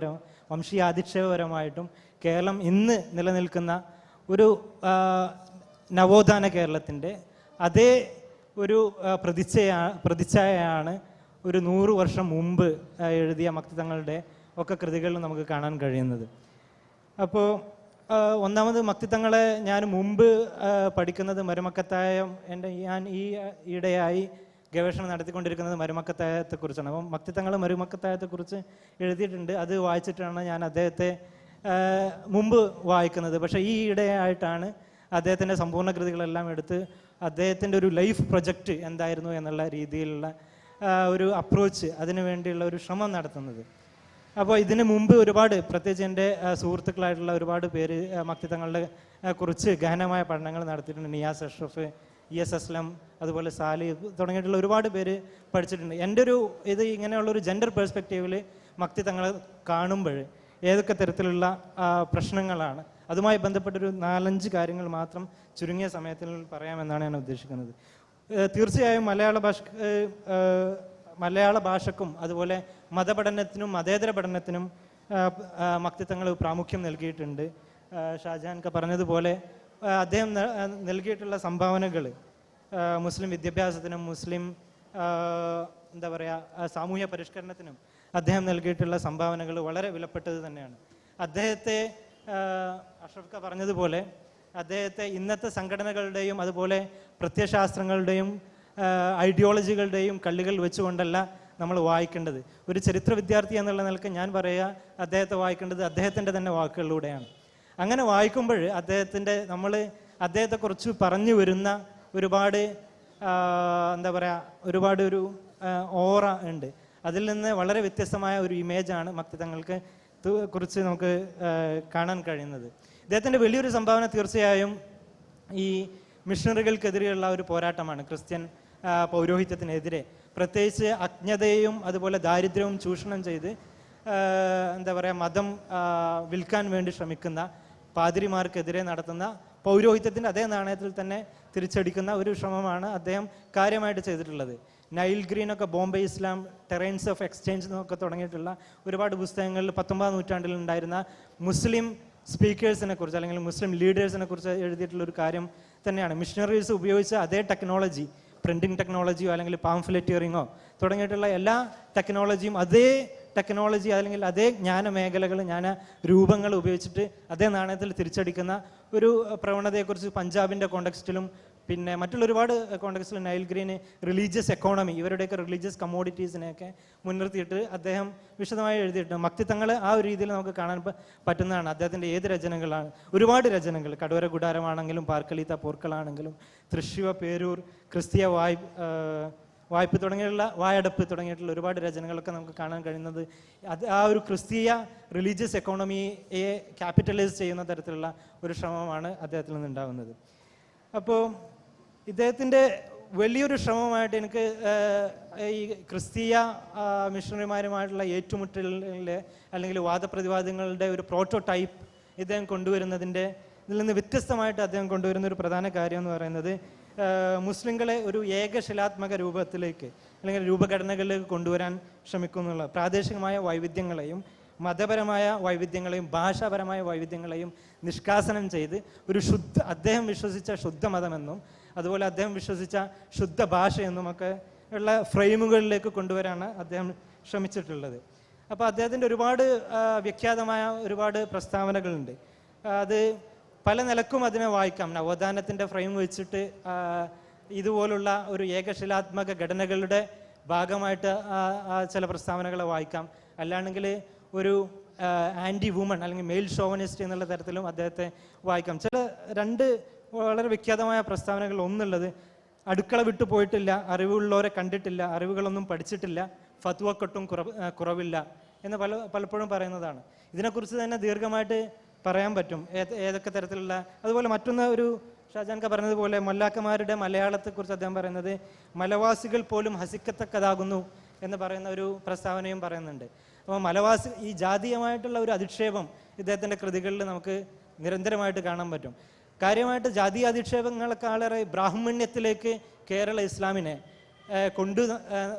വംശീയാധിക്ഷേപപരമായിട്ടും കേരളം ഇന്ന് നിലനിൽക്കുന്ന ഒരു നവോത്ഥാന കേരളത്തിൻ്റെ അതേ ഒരു പ്രതിച്ഛായയാണ് ഒരു 100 വർഷം മുമ്പ് എഴുതിയ മക്തി തങ്ങളുടെ ഒക്കെ കൃതികളിൽ നമുക്ക് കാണാൻ കഴിയുന്നത്. അപ്പോൾ ഒന്നാമത് മക്തി തങ്ങളെ ഞാൻ മുമ്പ് പഠിക്കുന്നത് മരുമക്കത്തായം, ഞാൻ ഈയിടെയായി ഗവേഷണം നടത്തിക്കൊണ്ടിരിക്കുന്നത് മരുമക്കത്തായത്തെക്കുറിച്ചാണ്. അപ്പം മക്തി തങ്ങൾ മരുമക്കത്തായത്തെക്കുറിച്ച് എഴുതിയിട്ടുണ്ട്. അത് വായിച്ചിട്ടാണ് ഞാൻ അദ്ദേഹത്തെ മുമ്പ് വായിക്കുന്നത്. പക്ഷേ ഈ ഇടയായിട്ടാണ് അദ്ദേഹത്തിൻ്റെ സമ്പൂർണ്ണ കൃതികളെല്ലാം എടുത്ത് അദ്ദേഹത്തിൻ്റെ ഒരു ലൈഫ് പ്രൊജക്റ്റ് എന്തായിരുന്നു എന്നുള്ള രീതിയിലുള്ള ഒരു അപ്രോച്ച്, അതിനു വേണ്ടിയുള്ള ഒരു ശ്രമം നടത്തുന്നത്. അപ്പോൾ ഇതിനു മുമ്പ് ഒരുപാട്, പ്രത്യേകിച്ച് എൻ്റെ സുഹൃത്തുക്കളായിട്ടുള്ള ഒരുപാട് പേര് മക്തി തങ്ങളുടെ കുറിച്ച് ഗഹനമായ പഠനങ്ങൾ നടത്തിയിട്ടുണ്ട്. നിയാസ് അഷ്റഫ്, ES അസ്ലം, അതുപോലെ സാലിഹ് തുടങ്ങിയിട്ടുള്ള ഒരുപാട് പേര് പഠിച്ചിട്ടുണ്ട്. എൻ്റെ ഒരു ഇങ്ങനെയുള്ളൊരു ജെൻഡർ പെർസ്പെക്റ്റീവിൽ മക്തി തങ്ങളെ കാണുമ്പോൾ ഏതൊക്കെ തരത്തിലുള്ള പ്രശ്നങ്ങളാണ്, അതുമായി ബന്ധപ്പെട്ടൊരു 4-5 കാര്യങ്ങൾ മാത്രം ചുരുങ്ങിയ സമയത്തിൽ പറയാമെന്നാണ് ഞാൻ ഉദ്ദേശിക്കുന്നത്. തീർച്ചയായും മലയാള ഭാഷക്കും അതുപോലെ മതപഠനത്തിനും മതേതര പഠനത്തിനും മക്തി തങ്ങൾ പ്രാമുഖ്യം നൽകിയിട്ടുണ്ട്. ഷാജഹാൻ പറഞ്ഞതുപോലെ അദ്ദേഹം നൽകിയിട്ടുള്ള സംഭാവനകൾ മുസ്ലിം വിദ്യാഭ്യാസത്തിനും മുസ്ലിം എന്താ പറയുക സാമൂഹ്യ പരിഷ്കരണത്തിനും അദ്ദേഹം നൽകിയിട്ടുള്ള സംഭാവനകൾ വളരെ വിലപ്പെട്ടത് തന്നെയാണ്. അദ്ദേഹത്തെ അഷ്റഫ് പറഞ്ഞതുപോലെ അദ്ദേഹത്തെ ഇന്നത്തെ സംഘടനകളുടെയും അതുപോലെ പ്രത്യയശാസ്ത്രങ്ങളുടെയും ഐഡിയോളജികളുടെയും കള്ളികൾ വെച്ചുകൊണ്ടല്ല നമ്മൾ വായിക്കേണ്ടത്. ഒരു ചരിത്ര വിദ്യാർത്ഥി എന്നുള്ള നിലക്ക് ഞാൻ പറയുക, അദ്ദേഹത്തെ വായിക്കേണ്ടത് അദ്ദേഹത്തിൻ്റെ തന്നെ വാക്കുകളിലൂടെയാണ്. അങ്ങനെ വായിക്കുമ്പോൾ നമ്മൾ അദ്ദേഹത്തെക്കുറിച്ച് പറഞ്ഞു വരുന്ന ഒരുപാട് എന്താ പറയുക, ഒരുപാട് ഒരു ഓറ ഉണ്ട്. അതിൽ നിന്ന് വളരെ വ്യത്യസ്തമായ ഒരു ഇമേജാണ് മക്തി തങ്ങൾക്ക് കുറിച്ച് നമുക്ക് കാണാൻ കഴിയുന്നത്. ഇദ്ദേഹത്തിൻ്റെ വലിയൊരു സംഭാവന തീർച്ചയായും ഈ മിഷണറികൾക്കെതിരെയുള്ള ഒരു പോരാട്ടമാണ്. ക്രിസ്ത്യൻ പൗരോഹിത്യത്തിനെതിരെ, പ്രത്യേകിച്ച് അജ്ഞതയും അതുപോലെ ദാരിദ്ര്യവും ചൂഷണം ചെയ്ത് എന്താ പറയുക മതം വിൽക്കാൻ വേണ്ടി ശ്രമിക്കുന്ന പാതിരിമാർക്കെതിരെ നടത്തുന്ന പൗരോഹിത്യത്തിൻ്റെ അതേ നാണയത്തിൽ തന്നെ തിരിച്ചടിക്കുന്ന ഒരു ശ്രമമാണ് അദ്ദേഹം കാര്യമായിട്ട് ചെയ്തിട്ടുള്ളത്. നൈൽ ഗ്രീനൊക്കെ Bombay Islam, terrains of exchange എന്നൊക്കെ തുടങ്ങിയിട്ടുള്ള ഒരുപാട് പുസ്തകങ്ങളിൽ 19ാം നൂറ്റാണ്ടിൽ ഉണ്ടായിരുന്ന മുസ്ലിം സ്പീക്കേഴ്സിനെ കുറിച്ച് അല്ലെങ്കിൽ മുസ്ലിം ലീഡേഴ്സിനെ കുറിച്ച് എഴുതിയിട്ടുള്ള ഒരു കാര്യം തന്നെയാണ്. മിഷണറീസ് ഉപയോഗിച്ച അതേ ടെക്നോളജി, പ്രിൻറ്റിംഗ് ടെക്നോളജിയോ അല്ലെങ്കിൽ പാംഫ്ലെറ്റിയറിങ്ങോ തുടങ്ങിയിട്ടുള്ള എല്ലാ ടെക്നോളജിയും അതേ ടെക്നോളജി അല്ലെങ്കിൽ അതേ ജ്ഞാന മേഖലകൾ, ജ്ഞാന രൂപങ്ങൾ ഉപയോഗിച്ചിട്ട് അതേ നാണയത്തിൽ തിരിച്ചടിക്കുന്ന ഒരു പ്രവണതയെക്കുറിച്ച് പഞ്ചാബിൻ്റെ കോണ്ടെക്സ്റ്റിലും പിന്നെ മറ്റുള്ള ഒരുപാട് കോണ്ടെക്സ്റ്റിൽ നൈൽ ഗ്രീന് റിലീജിയസ് എക്കോണമി, ഇവരുടെയൊക്കെ റിലീജിയസ് കമ്മോഡിറ്റീസിനെയൊക്കെ മുൻനിർത്തിയിട്ട് അദ്ദേഹം വിശദമായി എഴുതിയിട്ടുണ്ട്. മക്തി തങ്ങൾ ആ ഒരു രീതിയിൽ നമുക്ക് കാണാൻ പറ്റുന്നതാണ്. അദ്ദേഹത്തിൻ്റെ ഏത് രചനകളാണ്, ഒരുപാട് രചനകൾ, കടവര ഗുഡാരമാണെങ്കിലും പാർക്കലീത്ത പോർക്കളാണെങ്കിലും തൃശ്ശിവ പേരൂർ, ക്രിസ്തീയ വായ്പ തുടങ്ങിയുള്ള വായടപ്പ് തുടങ്ങിയിട്ടുള്ള ഒരുപാട് രചനകളൊക്കെ നമുക്ക് കാണാൻ കഴിയുന്നത് ആ ഒരു ക്രിസ്തീയ റിലീജിയസ് എക്കോണമിയെ ക്യാപിറ്റലൈസ് ചെയ്യുന്ന തരത്തിലുള്ള ഒരു ശ്രമമാണ് അദ്ദേഹത്തിൽ നിന്നുണ്ടാകുന്നത്. അപ്പോൾ ഇദ്ദേഹത്തിൻ്റെ വലിയൊരു ശ്രമമായിട്ട് എനിക്ക് ഈ ക്രിസ്തീയ മിഷണറിമാരുമായിട്ടുള്ള ഏറ്റുമുട്ടലിലെ അല്ലെങ്കിൽ വാദപ്രതിവാദങ്ങളുടെ ഒരു പ്രോട്ടോടൈപ്പ് ഇദ്ദേഹം കൊണ്ടുവരുന്നതിൻ്റെ ഇതിൽ നിന്ന് വ്യത്യസ്തമായിട്ട് അദ്ദേഹം കൊണ്ടുവരുന്ന ഒരു പ്രധാന കാര്യം എന്ന് പറയുന്നത് മുസ്ലിങ്ങളെ ഒരു ഏകശിലാത്മക രൂപത്തിലേക്ക് അല്ലെങ്കിൽ രൂപഘടനകളിലേക്ക് കൊണ്ടുവരാൻ ശ്രമിക്കുന്നുള്ള പ്രാദേശികമായ വൈവിധ്യങ്ങളെയും മതപരമായ വൈവിധ്യങ്ങളെയും ഭാഷാപരമായ വൈവിധ്യങ്ങളെയും നിഷ്കാസനം ചെയ്ത് ഒരു അദ്ദേഹം വിശ്വസിച്ച ശുദ്ധമതമെന്നും അതുപോലെ അദ്ദേഹം വിശ്വസിച്ച ശുദ്ധ ഭാഷയെന്നുമൊക്കെ ഉള്ള ഫ്രെയിമുകളിലേക്ക് കൊണ്ടുവരാനാണ് അദ്ദേഹം ശ്രമിച്ചിട്ടുള്ളത്. അപ്പോൾ അദ്ദേഹത്തിൻ്റെ ഒരുപാട് വിഖ്യാതമായ ഒരുപാട് പ്രസ്താവനകളുണ്ട്. അത് പല നിലക്കും അതിനെ വായിക്കാം. നവോത്ഥാനത്തിൻ്റെ ഫ്രെയിം വെച്ചിട്ട് ഇതുപോലുള്ള ഒരു ഏകശിലാത്മക ഘടനകളുടെ ഭാഗമായിട്ട് ചില പ്രസ്താവനകളെ വായിക്കാം. അല്ലാണെങ്കിൽ ഒരു ആൻറ്റി വുമൺ അല്ലെങ്കിൽ മെയിൽ ഷോവനിസ്റ്റ് എന്നുള്ള തരത്തിലും അദ്ദേഹത്തെ വായിക്കാം. ചില രണ്ട് വളരെ വിഖ്യാതമായ പ്രസ്താവനകൾ. ഒന്നുള്ളത്, അടുക്കള വിട്ടു പോയിട്ടില്ല, അറിവുള്ളവരെ കണ്ടിട്ടില്ല, അറിവുകളൊന്നും പഠിച്ചിട്ടില്ല, ഫത്വക്കൊട്ടും കുറവില്ല എന്ന് പലപ്പോഴും പറയുന്നതാണ്. ഇതിനെക്കുറിച്ച് തന്നെ ദീർഘമായിട്ട് പറയാൻ പറ്റും, ഏതൊക്കെ തരത്തിലുള്ള. അതുപോലെ മറ്റൊന്ന്, ഒരു ഷാജാൻക പറഞ്ഞതുപോലെ മൊല്ലാക്കന്മാരുടെ മലയാളത്തെക്കുറിച്ച് അദ്ദേഹം പറയുന്നത് മലവാസികൾ പോലും ഹസിക്കത്തക്കതാകുന്നു എന്ന് പറയുന്ന ഒരു പ്രസ്താവനയും പറയുന്നുണ്ട്. അപ്പോൾ മലവാസി, ഈ ജാതീയമായിട്ടുള്ള ഒരു അധിക്ഷേപം ഇദ്ദേഹത്തിൻ്റെ കൃതികളിൽ നമുക്ക് നിരന്തരമായിട്ട് കാണാൻ പറ്റും. കാര്യമായിട്ട് ജാതീയ അധിക്ഷേപങ്ങളെക്കാളേറെ ബ്രാഹ്മണ്യത്തിലേക്ക് കേരള ഇസ്ലാമിനെ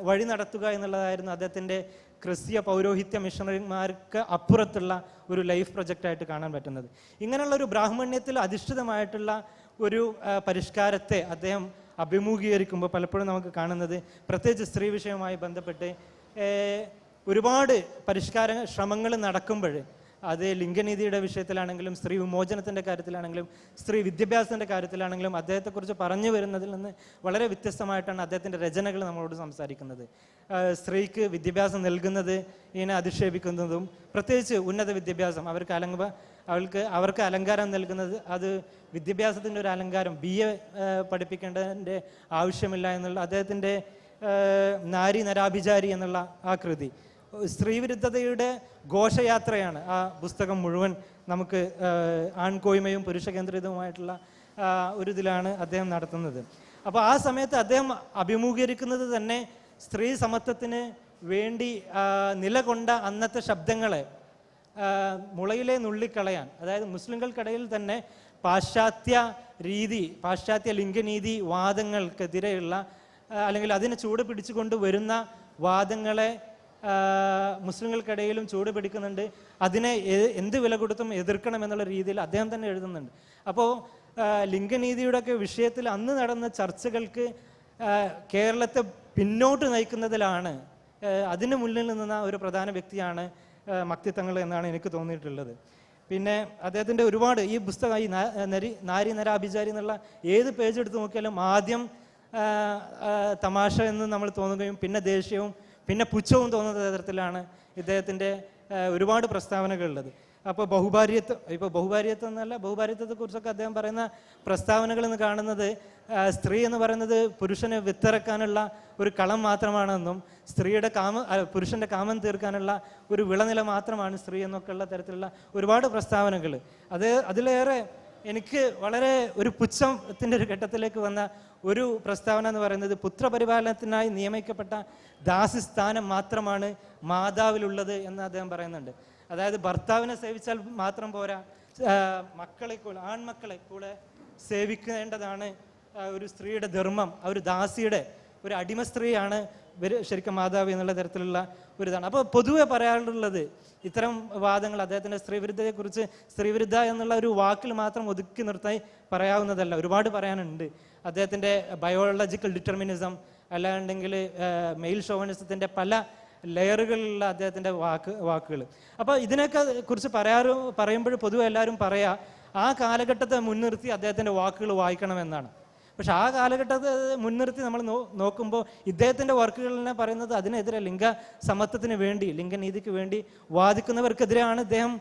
വഴി നടത്തുക എന്നുള്ളതായിരുന്നു അദ്ദേഹത്തിൻ്റെ ക്രിസ്തീയ പൗരോഹിത്യ മിഷണറിമാർക്ക് അപ്പുറത്തുള്ള ഒരു ലൈഫ് പ്രൊജക്റ്റായിട്ട് കാണാൻ പറ്റുന്നത്. ഇങ്ങനെയുള്ള ഒരു ബ്രാഹ്മണ്യത്തിൽ അധിഷ്ഠിതമായിട്ടുള്ള ഒരു പരിഷ്കാരത്തെ അദ്ദേഹം അഭിമുഖീകരിക്കുമ്പോൾ പലപ്പോഴും നമുക്ക് കാണുന്നത്, പ്രത്യേകിച്ച് സ്ത്രീ വിഷയവുമായി ബന്ധപ്പെട്ട് ഒരുപാട് പരിഷ്കാര ശ്രമങ്ങൾ നടക്കുമ്പോൾ, അത് ലിംഗനീതിയുടെ വിഷയത്തിലാണെങ്കിലും സ്ത്രീ വിമോചനത്തിൻ്റെ കാര്യത്തിലാണെങ്കിലും സ്ത്രീ വിദ്യാഭ്യാസത്തിൻ്റെ കാര്യത്തിലാണെങ്കിലും അദ്ദേഹത്തെക്കുറിച്ച് പറഞ്ഞു വരുന്നതിൽ നിന്ന് വളരെ വ്യത്യസ്തമായിട്ടാണ് അദ്ദേഹത്തിൻ്റെ രചനകൾ നമ്മളോട് സംസാരിക്കുന്നത്. സ്ത്രീക്ക് വിദ്യാഭ്യാസം നൽകുന്നത് ഇതിനെ അധിക്ഷേപിക്കുന്നതും, പ്രത്യേകിച്ച് ഉന്നത വിദ്യാഭ്യാസം അവർക്ക് അലങ്കാരം നൽകുന്നത്, അത് വിദ്യാഭ്യാസത്തിൻ്റെ ഒരു അലങ്കാരം, BA പഠിപ്പിക്കേണ്ടതിൻ്റെ ആവശ്യമില്ല എന്നുള്ള അദ്ദേഹത്തിൻ്റെ നാരി നരാഭിചാരി എന്നുള്ള ആ കൃതി സ്ത്രീവിരുദ്ധതയുടെ ഘോഷയാത്രയാണ്. ആ പുസ്തകം മുഴുവൻ നമുക്ക് ആൺകോയ്മയും പുരുഷ കേന്ദ്രിതവുമായിട്ടുള്ള ഒരു ഇതിലാണ് അദ്ദേഹം നടത്തുന്നത്. അപ്പോൾ ആ സമയത്ത് അദ്ദേഹം അഭിമുഖീകരിക്കുന്നത് തന്നെ സ്ത്രീ സമത്വത്തിന് വേണ്ടി നിലകൊണ്ട അന്നത്തെ ശബ്ദങ്ങളെ മുളയിലെ നുള്ളിക്കളയാൻ, അതായത് മുസ്ലിങ്ങൾക്കിടയിൽ തന്നെ പാശ്ചാത്യ ലിംഗനീതി വാദങ്ങൾക്കെതിരെയുള്ള അല്ലെങ്കിൽ അതിനെ ചൂട് പിടിച്ചുകൊണ്ട് വരുന്ന വാദങ്ങളെ മുസ്ലിങ്ങൾക്കിടയിലും ചൂട് പിടിക്കുന്നുണ്ട്. അതിനെ എന്ത് വില കൊടുത്തും എതിർക്കണം എന്നുള്ള രീതിയിൽ അദ്ദേഹം തന്നെ എഴുതുന്നുണ്ട്. അപ്പോൾ ലിംഗനീതിയുടെ ഒക്കെ വിഷയത്തിൽ അന്ന് നടന്ന ചർച്ചകൾക്ക് കേരളത്തെ പിന്നോട്ട് നയിക്കുന്നതിലാണ്, അതിന് മുന്നിൽ നിന്ന ഒരു പ്രധാന വ്യക്തിയാണ് മക്തിത്തങ്ങൾ എന്നാണ് എനിക്ക് തോന്നിയിട്ടുള്ളത്. പിന്നെ അദ്ദേഹത്തിൻ്റെ ഒരുപാട് ഈ പുസ്തകം, ഈ നാരി നരാഭിചാരി എന്നുള്ള ഏത് പേജ് എടുത്ത് നോക്കിയാലും ആദ്യം തമാശ എന്ന് നമ്മൾ തോന്നുകയും പിന്നെ ദേഷ്യവും പിന്നെ പുച്ഛവും തോന്നുന്ന തരത്തിലാണ് ഇദ്ദേഹത്തിൻ്റെ ഒരുപാട് പ്രസ്താവനകളുള്ളത്. അപ്പോൾ ബഹുഭാര്യത്വം എന്നല്ല, ബഹുഭാര്യത്വത്തെക്കുറിച്ചൊക്കെ അദ്ദേഹം പറയുന്ന പ്രസ്താവനകൾ എന്ന് കാണുന്നത് സ്ത്രീ എന്ന് പറയുന്നത് പുരുഷനെ വിത്തിറക്കാനുള്ള ഒരു കളം മാത്രമാണെന്നും പുരുഷൻ്റെ കാമം തീർക്കാനുള്ള ഒരു വിളനില മാത്രമാണ് സ്ത്രീ എന്നൊക്കെയുള്ള തരത്തിലുള്ള ഒരുപാട് പ്രസ്താവനകൾ. അതിലേറെ എനിക്ക് വളരെ ഒരു പുച്ഛത്തിൻ്റെ ഒരു ഘട്ടത്തിലേക്ക് വന്ന ഒരു പ്രസ്താവന എന്ന് പറയുന്നത്, പുത്രപരിപാലനത്തിനായി നിയമിക്കപ്പെട്ട ദാസിസ്ഥാനം മാത്രമാണ് മാതാവിലുള്ളത് എന്ന് അദ്ദേഹം പറയുന്നുണ്ട്. അതായത് ഭർത്താവിനെ സേവിച്ചാൽ മാത്രം പോരാ, ആൺമക്കളെ കൂടെ സേവിക്കേണ്ടതാണ് ഒരു സ്ത്രീയുടെ ധർമ്മം. ഒരു ദാസിയുടെ, ഒരു അടിമ സ്ത്രീയാണ് ശരിക്കും മാതാവ് എന്നുള്ള തരത്തിലുള്ള ഒരു ഇതാണ്. അപ്പോൾ പൊതുവെ പറയാനുള്ളത് ഇത്തരം വാദങ്ങൾ അദ്ദേഹത്തിൻ്റെ സ്ത്രീവിരുദ്ധതയെക്കുറിച്ച്, സ്ത്രീവിരുദ്ധ എന്നുള്ള ഒരു വാക്കിൽ മാത്രം ഒതുക്കി നിർത്താൻ പറയാവുന്നതല്ല, ഒരുപാട് പറയാനുണ്ട്. അദ്ദേഹത്തിൻ്റെ ബയോളജിക്കൽ ഡിറ്റർമിനിസം, അല്ലാണ്ടെങ്കിൽ മെയിൽ ഷോവനിസത്തിൻ്റെ പല ലെയറുകളിലുള്ള അദ്ദേഹത്തിൻ്റെ വാക്കുകൾ. അപ്പോൾ ഇതിനൊക്കെ കുറിച്ച് പറയുമ്പോൾ പൊതുവെ എല്ലാവരും പറയാ ആ കാലഘട്ടത്തെ മുൻനിർത്തി അദ്ദേഹത്തിൻ്റെ വാക്കുകൾ വായിക്കണമെന്നാണ്. പക്ഷെ ആ കാലഘട്ടത്തെ മുൻനിർത്തി നമ്മൾ നോക്കുമ്പോൾ ഇദ്ദേഹത്തിൻ്റെ വർക്കുകളിനെ പറയുന്നത് അതിനെതിരെ, ലിംഗ സമത്വത്തിന് വേണ്ടി, ലിംഗനീതിക്ക് വേണ്ടി വാദിക്കുന്നവർക്കെതിരെയാണ് ഇദ്ദേഹം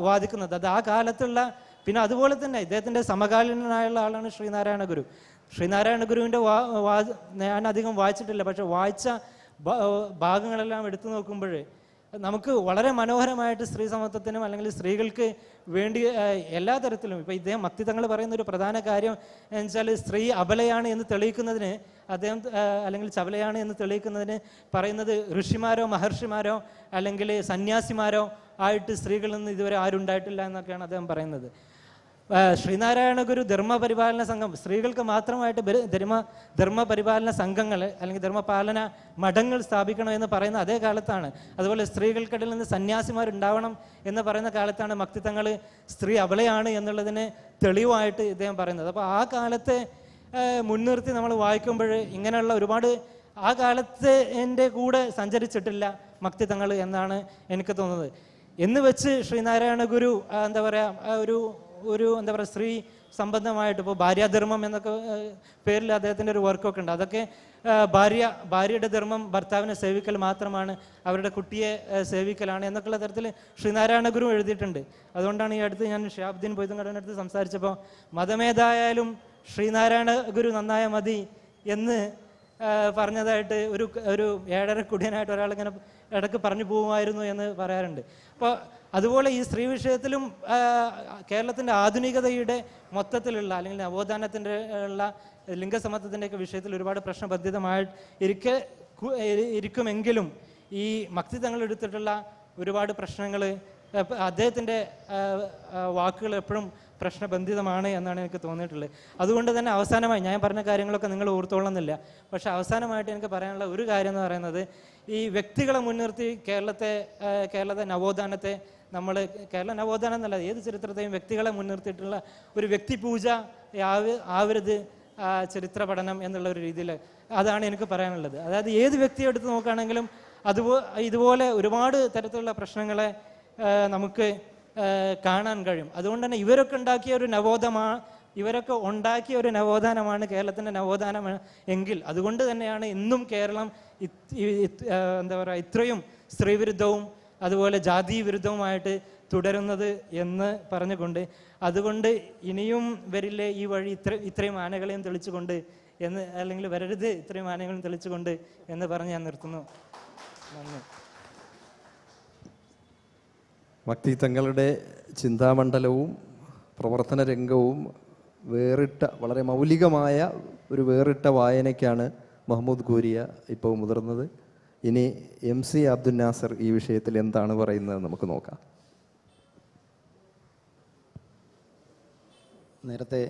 വാദിക്കുന്നത്. അത് ആ കാലത്തുള്ള, പിന്നെ അതുപോലെ തന്നെ ഇദ്ദേഹത്തിൻ്റെ സമകാലീനനായുള്ള ആളാണ് ശ്രീനാരായണ ഗുരു. ശ്രീനാരായണ ഗുരുവിൻ്റെ ഞാൻ അധികം വായിച്ചിട്ടില്ല, പക്ഷെ വായിച്ച ഭാഗങ്ങളെല്ലാം എടുത്തു നോക്കുമ്പോൾ നമുക്ക് വളരെ മനോഹരമായിട്ട് സ്ത്രീ സമത്വത്തിനും അല്ലെങ്കിൽ സ്ത്രീകൾക്ക് വേണ്ടി എല്ലാ തരത്തിലും, ഇപ്പം ഇദ്ദേഹം മക്തിത്തങ്ങൾ പറയുന്ന ഒരു പ്രധാന കാര്യം എന്ന് വെച്ചാൽ സ്ത്രീ അബലയാണ് എന്ന് തെളിയിക്കുന്നതിന് അദ്ദേഹം, അല്ലെങ്കിൽ ചബലയാണ് എന്ന് തെളിയിക്കുന്നതിന് പറയുന്നത് ഋഷിമാരോ മഹർഷിമാരോ അല്ലെങ്കിൽ സന്യാസിമാരോ ആയിട്ട് സ്ത്രീകളിൽ നിന്ന് ഇതുവരെ ആരും ഉണ്ടായിട്ടില്ല എന്നൊക്കെയാണ് അദ്ദേഹം പറയുന്നത്. ശ്രീനാരായണ ഗുരു ധർമ്മപരിപാലന സംഘം, സ്ത്രീകൾക്ക് മാത്രമായിട്ട് ധർമ്മപരിപാലന സംഘങ്ങൾ അല്ലെങ്കിൽ ധർമ്മപാലന മഠങ്ങൾ സ്ഥാപിക്കണം എന്ന് പറയുന്ന അതേ കാലത്താണ്. അതുപോലെ സ്ത്രീകൾക്കിടയിൽ നിന്ന് സന്യാസിമാരുണ്ടാവണം എന്ന് പറയുന്ന കാലത്താണ് മക്തിത്തങ്ങൾ സ്ത്രീ അബലയാണ് എന്നുള്ളതിന് തെളിവായിട്ട് ഇദ്ദേഹം പറയുന്നത്. അപ്പോൾ ആ കാലത്തെ മുൻനിർത്തി നമ്മൾ വായിക്കുമ്പോൾ ഇങ്ങനെയുള്ള ഒരുപാട് ആ കാലത്ത് എൻ്റെ കൂടെ സഞ്ചരിച്ചിട്ടില്ല മക്തി തങ്ങൾ എന്നാണ് എനിക്ക് തോന്നുന്നത്. എന്ന് വെച്ച് ശ്രീനാരായണ ഗുരു എന്താ പറയുക ഒരു എന്താ പറയുക സ്ത്രീ സംബന്ധമായിട്ട് ഇപ്പോൾ ഭാര്യാധർമ്മം എന്നൊക്കെ പേരിൽ അദ്ദേഹത്തിൻ്റെ ഒരു വർക്കൊക്കെ ഉണ്ട്. അതൊക്കെ ഭാര്യയുടെ ധർമ്മം ഭർത്താവിനെ സേവിക്കൽ മാത്രമാണ്, അവരുടെ കുട്ടിയെ സേവിക്കലാണ് എന്നൊക്കെയുള്ള തരത്തിൽ ശ്രീനാരായണ ഗുരു എഴുതിയിട്ടുണ്ട്. അതുകൊണ്ടാണ് ഈ അടുത്ത് ഞാൻ ഷിഹാബുദ്ദീൻ പൊയ്തങ്കടൻ്റെ അടുത്ത് സംസാരിച്ചപ്പോൾ മതമേതായാലും ശ്രീനാരായണ ഗുരു നന്നായ മതി എന്ന് പറഞ്ഞതായിട്ട് ഒരു ഏഴര കുടിയനായിട്ട് ഒരാളിങ്ങനെ ഇടയ്ക്ക് പറഞ്ഞു പോകുമായിരുന്നു എന്ന് പറയാറുണ്ട്. അപ്പോൾ അതുപോലെ ഈ സ്ത്രീ വിഷയത്തിലും കേരളത്തിൻ്റെ ആധുനികതയുടെ മൊത്തത്തിലുള്ള അല്ലെങ്കിൽ നവോത്ഥാനത്തിൻ്റെ ഉള്ള ലിംഗസമത്വത്തിൻ്റെയൊക്കെ വിഷയത്തിൽ ഒരുപാട് പ്രശ്നബദ്ധിതമായി ഇരിക്കുമെങ്കിലും ഈ മക്തി തങ്ങൾ എടുത്തിട്ടുള്ള ഒരുപാട് പ്രശ്നങ്ങൾ അദ്ദേഹത്തിൻ്റെ വാക്കുകൾ എപ്പോഴും പ്രശ്നബന്ധിതമാണ് എന്നാണ് എനിക്ക് തോന്നിയിട്ടുള്ളത്. അതുകൊണ്ട് തന്നെ അവസാനമായി ഞാൻ പറഞ്ഞ കാര്യങ്ങളൊക്കെ നിങ്ങൾ ഓർത്തോളുന്നില്ല, പക്ഷെ അവസാനമായിട്ട് എനിക്ക് പറയാനുള്ള ഒരു കാര്യം എന്ന് പറയുന്നത് ഈ വ്യക്തികളെ മുൻനിർത്തി കേരളത്തെ നവോത്ഥാനത്തെ നമ്മൾ കേരള നവോത്ഥാനം എന്നല്ല ഏത് ചരിത്രത്തെയും വ്യക്തികളെ മുൻനിർത്തിയിട്ടുള്ള ഒരു വ്യക്തിപൂജ ആവരുത് ചരിത്ര പഠനം എന്നുള്ള ഒരു രീതിയിൽ അതാണ് എനിക്ക് പറയാനുള്ളത്. അതായത് ഏത് വ്യക്തിയെ എടുത്ത് നോക്കുകയാണെങ്കിലും ഇതുപോലെ ഒരുപാട് തരത്തിലുള്ള പ്രശ്നങ്ങളെ നമുക്ക് കാണാൻ കഴിയും. അതുകൊണ്ട് തന്നെ ഇവരൊക്കെ ഉണ്ടാക്കിയ ഒരു നവോത്ഥാനമാണ് കേരളത്തിൻ്റെ നവോത്ഥാനം എങ്കിൽ അതുകൊണ്ട് തന്നെയാണ് ഇന്നും കേരളം എന്താ പറയുക ഇത്രയും സ്ത്രീവിരുദ്ധവും അതുപോലെ ജാതി വിരുദ്ധവുമായിട്ട് തുടരുന്നത് എന്ന് പറഞ്ഞുകൊണ്ട് അതുകൊണ്ട് ഇനിയും വരില്ലേ ഈ വഴി ഇത്രയും ആനകളെയും തെളിച്ചുകൊണ്ട് എന്ന് അല്ലെങ്കിൽ വരരുത് ഇത്രയും ആനകളെയും തെളിച്ചുകൊണ്ട് എന്ന് പറഞ്ഞ് ഞാൻ നിർത്തുന്നു. നന്ദി. മക്തി തങ്ങളുടെ ചിന്താമണ്ഡലവും പ്രവർത്തന രംഗവും വളരെ മൗലികമായ ഒരു വേറിട്ട വായനയ്ക്കാണ് മുഹമ്മദ് കൂരിയ ഇപ്പോൾ മുതിർന്നത്. ഇനി MC അബ്ദുൽ നാസർ ഈ വിഷയത്തിൽ എന്താണ് പറയുന്നത് നമുക്ക് നോക്കാം. നേരത്തെ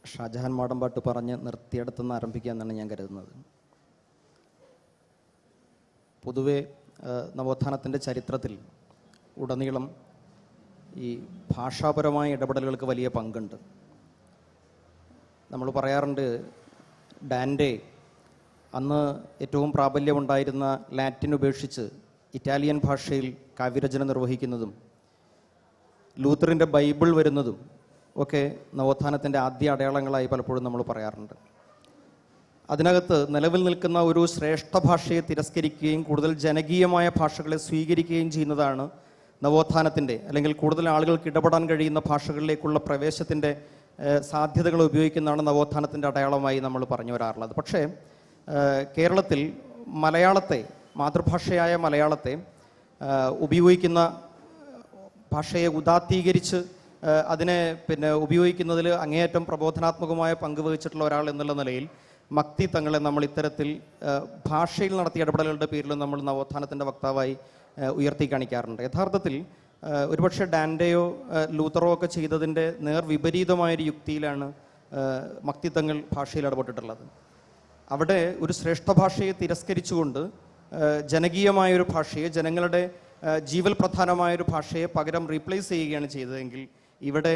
ഷാജഹാൻ മാടമ്പാട്ട് പറഞ്ഞ് നിർത്തിയിടത്തുനിന്ന് ആരംഭിക്കാമെന്നാണ് ഞാൻ കരുതുന്നത്. പൊതുവെ നവോത്ഥാനത്തിൻ്റെ ചരിത്രത്തിൽ ഉടനീളം ഈ ഭാഷാപരമായ ഇടപെടലുകൾക്ക് വലിയ പങ്കുണ്ട്. നമ്മൾ പറയാറുണ്ട് ഡാൻഡെ അന്ന് ഏറ്റവും പ്രാബല്യമുണ്ടായിരുന്ന ലാറ്റിൻ ഉപേക്ഷിച്ച് ഇറ്റാലിയൻ ഭാഷയിൽ കാവ്യരചന നിർവഹിക്കുന്നതും ലൂത്തറിൻ്റെ ബൈബിൾ വരുന്നതും ഒക്കെ നവോത്ഥാനത്തിൻ്റെ ആദ്യ അടയാളങ്ങളായി പലപ്പോഴും നമ്മൾ പറയാറുണ്ട്. അതിനകത്ത് നിലവിൽ നിൽക്കുന്ന ഒരു ശ്രേഷ്ഠ ഭാഷയെ തിരസ്കരിക്കുകയും കൂടുതൽ ജനകീയമായ ഭാഷകളെ സ്വീകരിക്കുകയും ചെയ്യുന്നതാണ് നവോത്ഥാനത്തിൻ്റെ അല്ലെങ്കിൽ കൂടുതൽ ആളുകൾക്ക് ഇടപെടാൻ കഴിയുന്ന ഭാഷകളിലേക്കുള്ള പ്രവേശത്തിൻ്റെ സാധ്യതകൾ ഉപയോഗിക്കുന്നതാണ് നവോത്ഥാനത്തിൻ്റെ അടയാളമായി നമ്മൾ പറഞ്ഞു വരാറുള്ളത്. പക്ഷേ കേരളത്തിൽ മലയാളത്തെ മാതൃഭാഷയായ മലയാളത്തെ ഉപയോഗിക്കുന്ന ഭാഷയെ ഉദാത്തീകരിച്ച് അതിനെ ഉപയോഗിക്കുന്നതിൽ അങ്ങേയറ്റം പ്രബോധനാത്മകമായ പങ്ക് വഹിച്ചിട്ടുള്ള ഒരാൾ എന്നുള്ള നിലയിൽ മക്തി തങ്ങളെ നമ്മൾ ഇത്തരത്തിൽ ഭാഷയിൽ നടത്തിയ ഇടപെടലുകളുടെ പേരിൽ നമ്മൾ നവോത്ഥാനത്തിൻ്റെ വക്താവായി ഉയർത്തി കാണിക്കാറുണ്ട്. യഥാർത്ഥത്തിൽ ഒരുപക്ഷെ ഡാൻഡെയോ ലൂത്തറോ ഒക്കെ ചെയ്തതിൻ്റെ വിപരീതമായൊരു യുക്തിയിലാണ് മക്തി തങ്ങൾ ഭാഷയിൽ ഇടപെട്ടിട്ടുള്ളത്. അവിടെ ഒരു ശ്രേഷ്ഠ ഭാഷയെ തിരസ്കരിച്ചുകൊണ്ട് ജനകീയമായൊരു ഭാഷയെ ജനങ്ങളുടെ ജീവൽ പ്രധാനമായൊരു ഭാഷയെ പകരം റീപ്ലേസ് ചെയ്യുകയാണ് ചെയ്തതെങ്കിൽ ഇവിടെ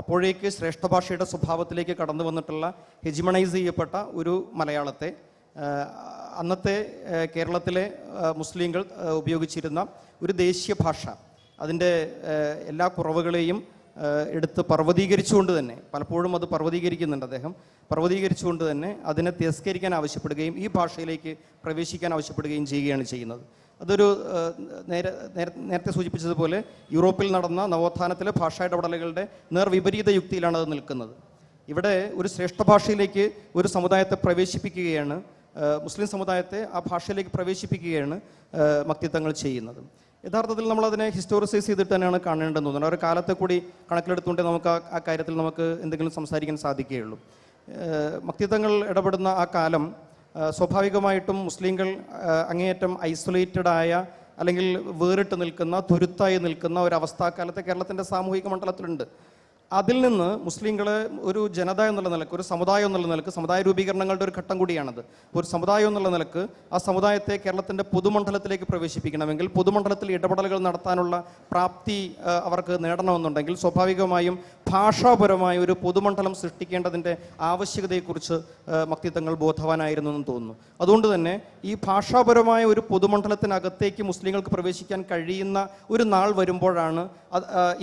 അപ്പോഴേക്ക് ശ്രേഷ്ഠ ഭാഷയുടെ സ്വഭാവത്തിലേക്ക് കടന്നു വന്നിട്ടുള്ള ഹെജിമണൈസ് ചെയ്യപ്പെട്ട ഒരു മലയാളത്തെ അന്നത്തെ കേരളത്തിലെ മുസ്ലിങ്ങൾ ഉപയോഗിച്ചിരുന്ന ഒരു ദേശീയ ഭാഷ അതിൻ്റെ എല്ലാ കുറവുകളെയും എടുത്ത് പർവ്വതീകരിച്ചുകൊണ്ട് തന്നെ പലപ്പോഴും അത് പർവ്വതീകരിക്കുന്നുണ്ട് അദ്ദേഹം പർവ്വതീകരിച്ചുകൊണ്ട് തന്നെ അതിനെ തിരസ്കരിക്കാൻ ആവശ്യപ്പെടുകയും ഈ ഭാഷയിലേക്ക് പ്രവേശിക്കാൻ ആവശ്യപ്പെടുകയും ചെയ്യുകയാണ് ചെയ്യുന്നത്. അതൊരു നേരത്തെ സൂചിപ്പിച്ചതുപോലെ യൂറോപ്പിൽ നടന്ന നവോത്ഥാനത്തിലെ ഭാഷാ ഇടപെടലുകളുടെ വിപരീത യുക്തിയിലാണ് അത് നിൽക്കുന്നത്. ഇവിടെ ഒരു ശ്രേഷ്ഠ ഭാഷയിലേക്ക് ഒരു സമുദായത്തെ പ്രവേശിപ്പിക്കുകയാണ്, മുസ്ലിം സമുദായത്തെ ആ ഭാഷയിലേക്ക് പ്രവേശിപ്പിക്കുകയാണ് മക്തി തങ്ങൾ ചെയ്യുന്നത്. യഥാർത്ഥത്തിൽ നമ്മളതിനെ ഹിസ്റ്റോറിസൈസ് ചെയ്തിട്ട് തന്നെയാണ് കാണേണ്ടതെന്ന് തോന്നുന്നത്. ഒരു കാലത്തെ കൂടി കണക്കിലെടുത്തുകൊണ്ടേ നമുക്ക് ആ കാര്യത്തിൽ നമുക്ക് എന്തെങ്കിലും സംസാരിക്കാൻ സാധിക്കുകയുള്ളൂ. മക്തി തങ്ങൾ ഇടപെടുന്ന ആ കാലം സ്വാഭാവികമായിട്ടും മുസ്ലിങ്ങൾ അങ്ങേയറ്റം ഐസൊലേറ്റഡായ അല്ലെങ്കിൽ വേറിട്ട് നിൽക്കുന്ന തുരുത്തായി നിൽക്കുന്ന ഒരവസ്ഥ കാലത്തെ കേരളത്തിൻ്റെ സാമൂഹിക മണ്ഡലത്തിലുണ്ട്. അതിൽ നിന്ന് മുസ്ലിങ്ങളെ ഒരു ജനത എന്നുള്ള നിലക്ക്, ഒരു സമുദായം എന്നുള്ള നിലക്ക്, സമുദായ രൂപീകരണങ്ങളുടെ ഒരു ഘട്ടം കൂടിയാണത്. ഒരു സമുദായം എന്നുള്ള നിലക്ക് ആ സമുദായത്തെ കേരളത്തിൻ്റെ പൊതുമണ്ഡലത്തിലേക്ക് പ്രവേശിപ്പിക്കണമെങ്കിൽ, പൊതുമണ്ഡലത്തിൽ ഇടപെടലുകൾ നടത്താനുള്ള പ്രാപ്തി അവർക്ക് നേടണമെന്നുണ്ടെങ്കിൽ സ്വാഭാവികമായും ഭാഷാപരമായ ഒരു പൊതുമണ്ഡലം സൃഷ്ടിക്കേണ്ടതിൻ്റെ ആവശ്യകതയെക്കുറിച്ച് മക്തിത്തങ്ങൾ ബോധവാനായിരുന്നു എന്ന് തോന്നുന്നു. അതുകൊണ്ട് തന്നെ ഈ ഭാഷാപരമായ ഒരു പൊതുമണ്ഡലത്തിനകത്തേക്ക് മുസ്ലിങ്ങൾക്ക് പ്രവേശിക്കാൻ കഴിയുന്ന ഒരു നാൾ വരുമ്പോഴാണ്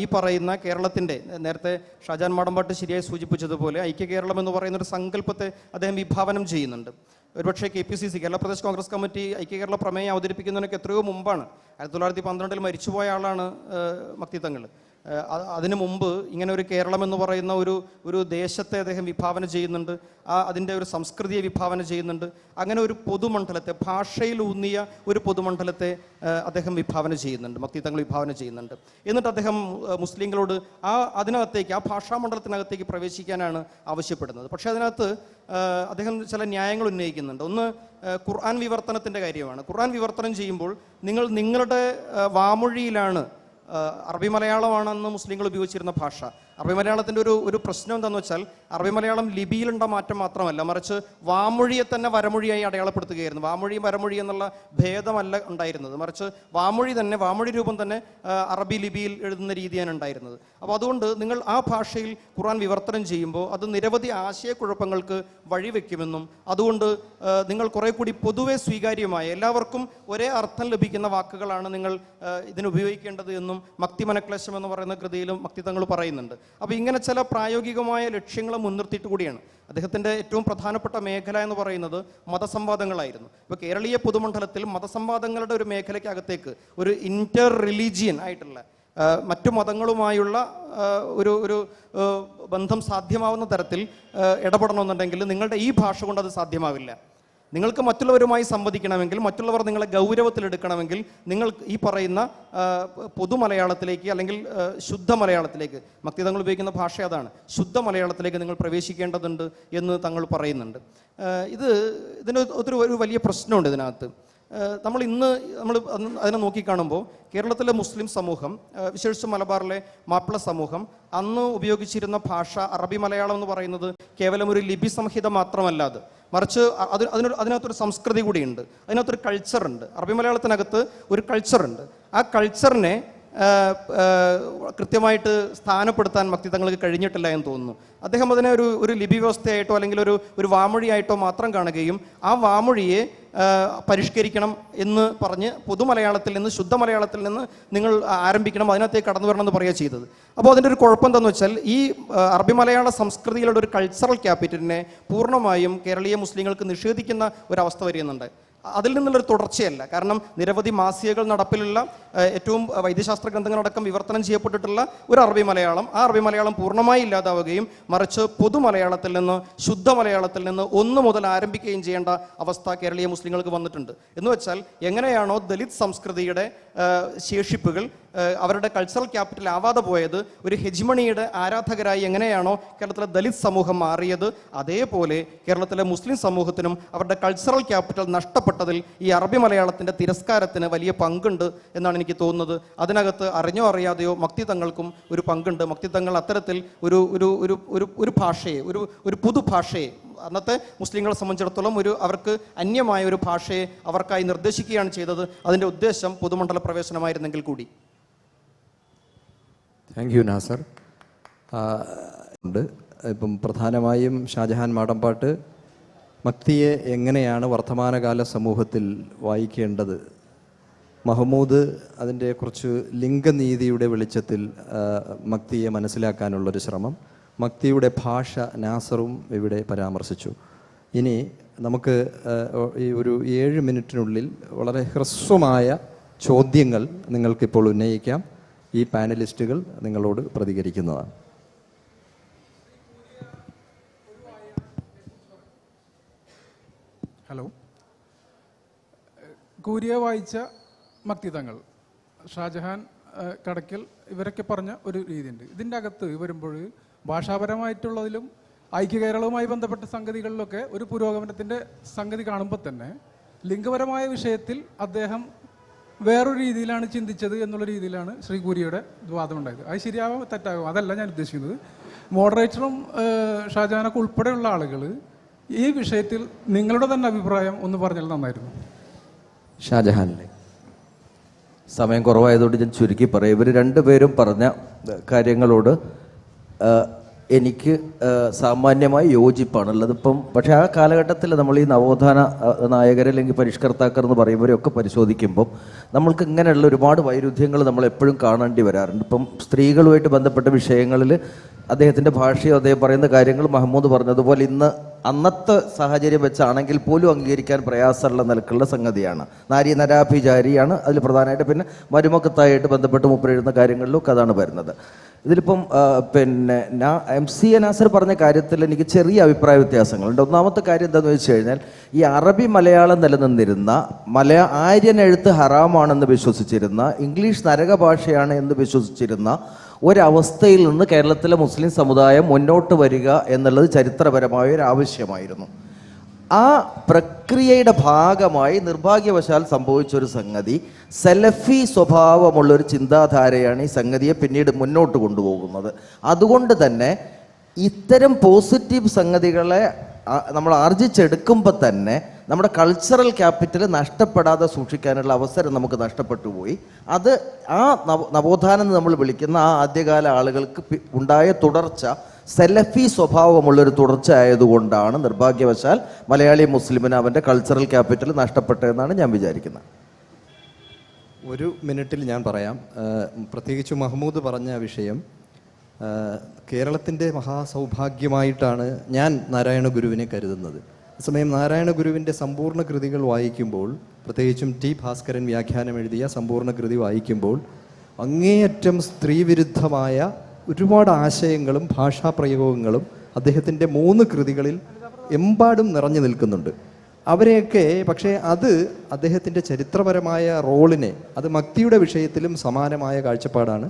ഈ പറയുന്ന കേരളത്തിൻ്റെ, നേരത്തെ ഷാജാൻ മാടമ്പാട്ട് ശരിയായി സൂചിപ്പിച്ചതുപോലെ ഐക്യ കേരളം എന്ന് പറയുന്ന ഒരു സങ്കല്പത്തെ അദ്ദേഹം വിഭാവനം ചെയ്യുന്നുണ്ട്. ഒരുപക്ഷെ KPCC കേരള പ്രദേശ് കോൺഗ്രസ് കമ്മിറ്റി ഐക്യ കേരള പ്രമേയം അവതരിപ്പിക്കുന്നതിനൊക്കെ എത്രയോ മുമ്പാണ്, 1912 മരിച്ചുപോയ ആളാണ് മക്തിത്തങ്ങൾ. അതിനു മുമ്പ് ഇങ്ങനെ ഒരു കേരളം എന്ന് പറയുന്ന ഒരു ദേശത്തെ അദ്ദേഹം വിഭാവന ചെയ്യുന്നുണ്ട്, അതിൻ്റെ ഒരു സംസ്കൃതിയെ വിഭാവന ചെയ്യുന്നുണ്ട്. അങ്ങനെ ഒരു പൊതുമണ്ഡലത്തെ, ഭാഷയിലൂന്നിയ ഒരു പൊതുമണ്ഡലത്തെ അദ്ദേഹം വിഭാവന ചെയ്യുന്നുണ്ട്, മക്തിത്തങ്ങൾ വിഭാവന ചെയ്യുന്നുണ്ട്. എന്നിട്ട് അദ്ദേഹം മുസ്ലിങ്ങളോട് അതിനകത്തേക്ക്, ആ ഭാഷാമണ്ഡലത്തിനകത്തേക്ക് പ്രവേശിക്കാനാണ് ആവശ്യപ്പെടുന്നത്. പക്ഷേ അതിനകത്ത് അദ്ദേഹം ചില ന്യായങ്ങൾ ഉന്നയിക്കുന്നുണ്ട്. ഒന്ന് ഖുർആൻ വിവർത്തനത്തിൻ്റെ കാര്യമാണ്. ഖുർആൻ വിവർത്തനം ചെയ്യുമ്പോൾ നിങ്ങളുടെ വാമൊഴിയിലാണ്, അറബി മലയാളമാണെന്ന് മുസ്ലിങ്ങൾ ഉപയോഗിച്ചിരുന്ന ഭാഷ. അറബി മലയാളത്തിൻ്റെ ഒരു പ്രശ്നം എന്താണെന്ന് വെച്ചാൽ, അറബി മലയാളം ലിപിയിലുണ്ട മാറ്റം മാത്രമല്ല, മറിച്ച് വാമൊഴിയെ തന്നെ വരമൊഴിയായി അടയാളപ്പെടുത്തുകയായിരുന്നു. വാമൊഴി വരമൊഴി എന്നുള്ള ഭേദമല്ല ഉണ്ടായിരുന്നത്, മറിച്ച് വാമൊഴി തന്നെ, വാമൊഴി രൂപം തന്നെ അറബി ലിപിയിൽ എഴുതുന്ന രീതിയാണ് ഉണ്ടായിരുന്നത്. അപ്പോൾ അതുകൊണ്ട് നിങ്ങൾ ആ ഭാഷയിൽ ഖുർആൻ വിവർത്തനം ചെയ്യുമ്പോൾ അത് നിരവധി ആശയക്കുഴപ്പങ്ങൾക്ക് വഴിവെക്കുമെന്നും, അതുകൊണ്ട് നിങ്ങൾ കുറെ കൂടി പൊതുവെ സ്വീകാര്യമായ, എല്ലാവർക്കും ഒരേ അർത്ഥം ലഭിക്കുന്ന വാക്കുകളാണ് നിങ്ങൾ ഇതിനുപയോഗിക്കേണ്ടത് എന്നും മക്തിമനക്ലേശം എന്ന് പറയുന്ന കൃതിയിലും മക്തിത്തങ്ങൾ പറയുന്നുണ്ട്. അപ്പോൾ ഇങ്ങനെ ചില പ്രായോഗികമായ ലക്ഷ്യങ്ങളെ മുൻനിർത്തിയിട്ട് കൂടിയാണ്. അദ്ദേഹത്തിൻ്റെ ഏറ്റവും പ്രധാനപ്പെട്ട മേഖല എന്ന് പറയുന്നത് മതസംവാദങ്ങളായിരുന്നു. ഇപ്പോൾ കേരളീയ പൊതുമണ്ഡലത്തിൽ മതസംവാദങ്ങളുടെ ഒരു മേഖലയ്ക്കകത്തേക്ക് ഒരു ഇന്റർ റിലീജിയൻ ആയിട്ടുള്ള മറ്റു മതങ്ങളുമായുള്ള ഒരു ബന്ധം സാധ്യമാവുന്ന തരത്തിൽ ഇടപെടണമെന്നുണ്ടെങ്കിൽ നിങ്ങളുടെ ഈ ഭാഷ കൊണ്ട് അത് സാധ്യമാവില്ല. നിങ്ങൾക്ക് മറ്റുള്ളവരുമായി സംവദിക്കണമെങ്കിൽ, മറ്റുള്ളവർ നിങ്ങളെ ഗൗരവത്തിലെടുക്കണമെങ്കിൽ, നിങ്ങൾ ഈ പറയുന്ന പൊതുമലയാളത്തിലേക്ക് അല്ലെങ്കിൽ ശുദ്ധ മലയാളത്തിലേക്ക്, മക്തിത്തങ്ങൾ ഉപയോഗിക്കുന്ന ഭാഷ അതാണ്, ശുദ്ധ മലയാളത്തിലേക്ക് നിങ്ങൾ പ്രവേശിക്കേണ്ടതുണ്ട് എന്ന് തങ്ങൾ പറയുന്നുണ്ട്. ഇതിന് ഒരു വലിയ പ്രശ്നമുണ്ട് ഇതിനകത്ത്. നമ്മൾ അതിനെ നോക്കിക്കാണുമ്പോൾ കേരളത്തിലെ മുസ്ലിം സമൂഹം, വിശേഷിച്ച് മലബാറിലെ മാപ്പിള സമൂഹം, അന്ന് ഉപയോഗിച്ചിരുന്ന ഭാഷ അറബി മലയാളം എന്ന് പറയുന്നത് കേവലം ഒരു ലിപി സംഹിത മാത്രമല്ലാതെ, മറിച്ച് അതിനകത്തൊരു സംസ്കൃതി കൂടിയുണ്ട്, അതിനകത്തൊരു കൾച്ചറുണ്ട്. അറബി മലയാളത്തിനകത്ത് ഒരു കൾച്ചറുണ്ട്. ആ കൾച്ചറിനെ കൃത്യമായിട്ട് സ്ഥാനപ്പെടുത്താൻ മക്തിത്തങ്ങൾക്ക് കഴിഞ്ഞിട്ടില്ല എന്ന് തോന്നുന്നു. അദ്ദേഹം അതിനെ ഒരു ലിപി വ്യവസ്ഥയായിട്ടോ അല്ലെങ്കിൽ ഒരു വാമൊഴിയായിട്ടോ മാത്രം കാണുകയും ആ വാമൊഴിയെ പരിഷ്കരിക്കണം എന്ന് പറഞ്ഞ് പൊതുമലയാളത്തിൽ നിന്ന്, ശുദ്ധ മലയാളത്തിൽ നിന്ന് നിങ്ങൾ ആരംഭിക്കണം, അതിനകത്തേക്ക് കടന്നു വരണം എന്ന് പറയുക ചെയ്തത്. അപ്പോൾ അതിൻ്റെ ഒരു കുഴപ്പം എന്താണെന്ന് വെച്ചാൽ, ഈ അറബി മലയാള സംസ്കൃതികളുടെ ഒരു കൾച്ചറൽ ക്യാപിറ്റലിനെ പൂർണ്ണമായും കേരളീയ മുസ്ലിങ്ങൾക്ക് നിഷേധിക്കുന്ന ഒരവസ്ഥ വരുന്നുണ്ട്. അതിൽ നിന്നുള്ളൊരു തുടർച്ചയല്ല. കാരണം നിരവധി മാസികകൾ നടപ്പിലുള്ള, ഏറ്റവും വൈദ്യശാസ്ത്ര ഗ്രന്ഥങ്ങളടക്കം വിവർത്തനം ചെയ്യപ്പെട്ടിട്ടുള്ള ഒരു അറബി മലയാളം, ആ അറബി മലയാളം പൂർണ്ണമായി ഇല്ലാതാവുകയും മറിച്ച് പൊതുമലയാളത്തിൽ നിന്ന്, ശുദ്ധ മലയാളത്തിൽ നിന്ന് 1 മുതൽ ആരംഭിക്കുകയും ചെയ്യേണ്ട അവസ്ഥ കേരളീയ മുസ്ലിങ്ങൾക്ക് വന്നിട്ടുണ്ട്. എന്ന് വെച്ചാൽ, എങ്ങനെയാണോ ദലിത് സംസ്കൃതിയുടെ ശേഷിപ്പുകൾ അവരുടെ കൾച്ചറൽ ക്യാപിറ്റൽ ആവാതെ പോയത്, ഒരു ഹെജിമണിയുടെ ആരാധകരായി എങ്ങനെയാണോ കേരളത്തിലെ ദലിത് സമൂഹം മാറിയത്, അതേപോലെ കേരളത്തിലെ മുസ്ലിം സമൂഹത്തിനും അവരുടെ കൾച്ചറൽ ക്യാപിറ്റൽ നഷ്ടപ്പെട്ടതിൽ ഈ അറബി മലയാളത്തിൻ്റെ തിരസ്കാരത്തിന് വലിയ പങ്കുണ്ട് എന്നാണ് എനിക്ക് തോന്നുന്നത്. അതിനകത്ത് അറിഞ്ഞോ അറിയാതെയോ മക്തിത്തങ്ങൾക്കും ഒരു പങ്കുണ്ട്. മക്തിത്തങ്ങൾ അത്തരത്തിൽ ഒരു ഭാഷയെ, ഒരു പുതുഭാഷയെ, അന്നത്തെ മുസ്ലിങ്ങളെ സംബന്ധിച്ചിടത്തോളം അവർക്ക് അന്യമായ ഒരു ഭാഷയെ അവർക്കായി നിർദ്ദേശിക്കുകയാണ് ചെയ്തത്. അതിൻ്റെ ഉദ്ദേശം പൊതുമണ്ഡല പ്രവേശനമായിരുന്നെങ്കിൽ കൂടി. Thank you Nasar. ഇപ്പം പ്രധാനമായും ഷാജഹാൻ മാടമ്പാട്ട് മക്തിയെ എങ്ങനെയാണ് വർത്തമാനകാല സമൂഹത്തിൽ വായിക്കേണ്ടത്, മഹമ്മൂദ് അതിൻ്റെ കുറച്ച് ലിംഗനീതിയുടെ വെളിച്ചത്തിൽ മക്തിയെ മനസ്സിലാക്കാനുള്ളൊരു ശ്രമം, മക്തിയുടെ ഭാഷ നാസറും ഇവിടെ പരാമർശിച്ചു. ഇനി നമുക്ക് ഈ ഒരു 7 മിനിറ്റിനുള്ളിൽ വളരെ ഹ്രസ്വമായ ചോദ്യങ്ങൾ നിങ്ങൾക്കിപ്പോൾ ഉന്നയിക്കാം. ഈ പാനലിസ്റ്റുകൾ നിങ്ങളോട് പ്രതികരിക്കുന്നതാണ്. ഹലോ. കൂരിയ വായിച്ച മക്തിത്തങ്ങൾ, ഷാജഹാൻ, കടക്കൽ, ഇവരൊക്കെ പറഞ്ഞ ഒരു രീതിയുണ്ട്. ഇതിൻ്റെ അകത്ത് വരുമ്പോൾ ഭാഷാപരമായിട്ടുള്ളതിലും ഐക്യ കേരളവുമായി ബന്ധപ്പെട്ട സംഗതികളിലൊക്കെ ഒരു പുരോഗമനത്തിൻ്റെ സംഗതി കാണുമ്പോൾ തന്നെ ലിംഗപരമായ വിഷയത്തിൽ അദ്ദേഹം വേറൊരു രീതിയിലാണ് ചിന്തിച്ചത് എന്നുള്ള രീതിയിലാണ് ശ്രീ കുര്യയുടെ വാദമുണ്ടായത്. അത് ശരിയാവും തെറ്റാകും അതല്ല ഞാൻ ഉദ്ദേശിക്കുന്നത്. മോഡറേറ്ററും ഷാജഹാനൊക്കെ ഉൾപ്പെടെയുള്ള ആളുകൾ ഈ വിഷയത്തിൽ നിങ്ങളുടെ തന്നെ അഭിപ്രായം ഒന്ന് പറഞ്ഞാൽ നന്നായിരുന്നു. ഷാജഹാനിലെ സമയം കുറവായതുകൊണ്ട് ഞാൻ ചുരുക്കി പറയാം. ഇവർ രണ്ടുപേരും പറഞ്ഞ കാര്യങ്ങളോട് എനിക്ക് സാമാന്യമായി യോജിപ്പാണുള്ളത്. ഇപ്പം പക്ഷേ ആ കാലഘട്ടത്തിൽ നമ്മൾ ഈ നവോത്ഥാന നായകർ അല്ലെങ്കിൽ പരിഷ്കർത്താക്കർ എന്ന് പറയുന്നവരെയൊക്കെ പരിശോധിക്കുമ്പം നമ്മൾക്ക് ഇങ്ങനെയുള്ള ഒരുപാട് വൈരുദ്ധ്യങ്ങൾ നമ്മൾ എപ്പോഴും കാണേണ്ടി വരാറുണ്ട്. ഇപ്പം സ്ത്രീകളുമായിട്ട് ബന്ധപ്പെട്ട വിഷയങ്ങളിൽ അദ്ദേഹത്തിൻ്റെ ഭാഷയോ അദ്ദേഹം പറയുന്ന കാര്യങ്ങൾ മഹമ്മൂദ് പറഞ്ഞതുപോലെ ഇന്ന് അന്നത്തെ സാഹചര്യം വെച്ചാണെങ്കിൽ പോലും അംഗീകരിക്കാൻ പ്രയാസമുള്ള നിലക്കുള്ള സംഗതിയാണ്. നാരി നരാഭിചാരിയാണ് അതിൽ പ്രധാനമായിട്ട്. പിന്നെ മരുമക്കത്തായിട്ട് ബന്ധപ്പെട്ട് മുപ്പരെഴുതുന്ന കാര്യങ്ങളിലൊക്കെ അതാണ് വരുന്നത്. ഇതിലിപ്പം പിന്നെ MC നാസർ പറഞ്ഞ കാര്യത്തിൽ എനിക്ക് ചെറിയ അഭിപ്രായ വ്യത്യാസങ്ങളുണ്ട്. ഒന്നാമത്തെ കാര്യം എന്താണെന്ന് വെച്ച് കഴിഞ്ഞാൽ ഈ അറബി മലയാളം നിലനിന്നിരുന്ന ആര്യൻ എഴുത്ത് ഹറാമാണെന്ന് വിശ്വസിച്ചിരുന്ന, ഇംഗ്ലീഷ് നരക ഭാഷയാണ് എന്ന് വിശ്വസിച്ചിരുന്ന ഒരവസ്ഥയിൽ നിന്ന് കേരളത്തിലെ മുസ്ലിം സമുദായം മുന്നോട്ട് വരിക എന്നുള്ളത് ചരിത്രപരമായ ഒരു ആവശ്യമായിരുന്നു. ആ പ്രക്രിയയുടെ ഭാഗമായി നിർഭാഗ്യവശാൽ സംഭവിച്ചൊരു സംഗതി, സലഫി സ്വഭാവമുള്ളൊരു ചിന്താധാരയാണ് ഈ സംഗതിയെ പിന്നീട് മുന്നോട്ട് കൊണ്ടുപോകുന്നത്. അതുകൊണ്ട് തന്നെ ഇത്തരം പോസിറ്റീവ് സംഗതികളെ നമ്മൾ ആർജിച്ചെടുക്കുമ്പോൾ തന്നെ നമ്മുടെ കൾച്ചറൽ ക്യാപിറ്റൽ നഷ്ടപ്പെടാതെ സൂക്ഷിക്കാനുള്ള അവസരം നമുക്ക് നഷ്ടപ്പെട്ടു പോയി. അത് ആ നവോത്ഥാനം എന്ന് നമ്മൾ വിളിക്കുന്ന ആ ആദ്യകാല ആളുകൾക്ക് ഉണ്ടായ തുടർച്ച സെലഫി സ്വഭാവമുള്ളൊരു തുടർച്ച ആയതുകൊണ്ടാണ് നിർഭാഗ്യവശാൽ മലയാളി മുസ്ലിമിന് അവൻ്റെ കൾച്ചറൽ ക്യാപിറ്റൽ നഷ്ടപ്പെട്ടതെന്നാണ് ഞാൻ വിചാരിക്കുന്നത്. ഒരു മിനിറ്റിൽ ഞാൻ പറയാം. പ്രത്യേകിച്ച് മഹമ്മൂദ് പറഞ്ഞ വിഷയം കേരളത്തിൻ്റെ മഹാസൗഭാഗ്യമായിട്ടാണ് ഞാൻ നാരായണ ഗുരുവിനെ കരുതുന്നത്. അതേസമയം നാരായണ ഗുരുവിൻ്റെ സമ്പൂർണ്ണ കൃതികൾ വായിക്കുമ്പോൾ, പ്രത്യേകിച്ചും T. ഭാസ്കരൻ വ്യാഖ്യാനം എഴുതിയ സമ്പൂർണ്ണ കൃതി വായിക്കുമ്പോൾ അങ്ങേയറ്റം സ്ത്രീവിരുദ്ധമായ ഒരുപാട് ആശയങ്ങളും ഭാഷാപ്രയോഗങ്ങളും അദ്ദേഹത്തിൻ്റെ 3 കൃതികളിൽ എമ്പാടും നിറഞ്ഞു നിൽക്കുന്നുണ്ട്. അവരെയൊക്കെ പക്ഷേ അത് അദ്ദേഹത്തിൻ്റെ ചരിത്രപരമായ റോളിനെ, അത് മക്തിയുടെ വിഷയത്തിലും സമാനമായ കാഴ്ചപ്പാടാണ്,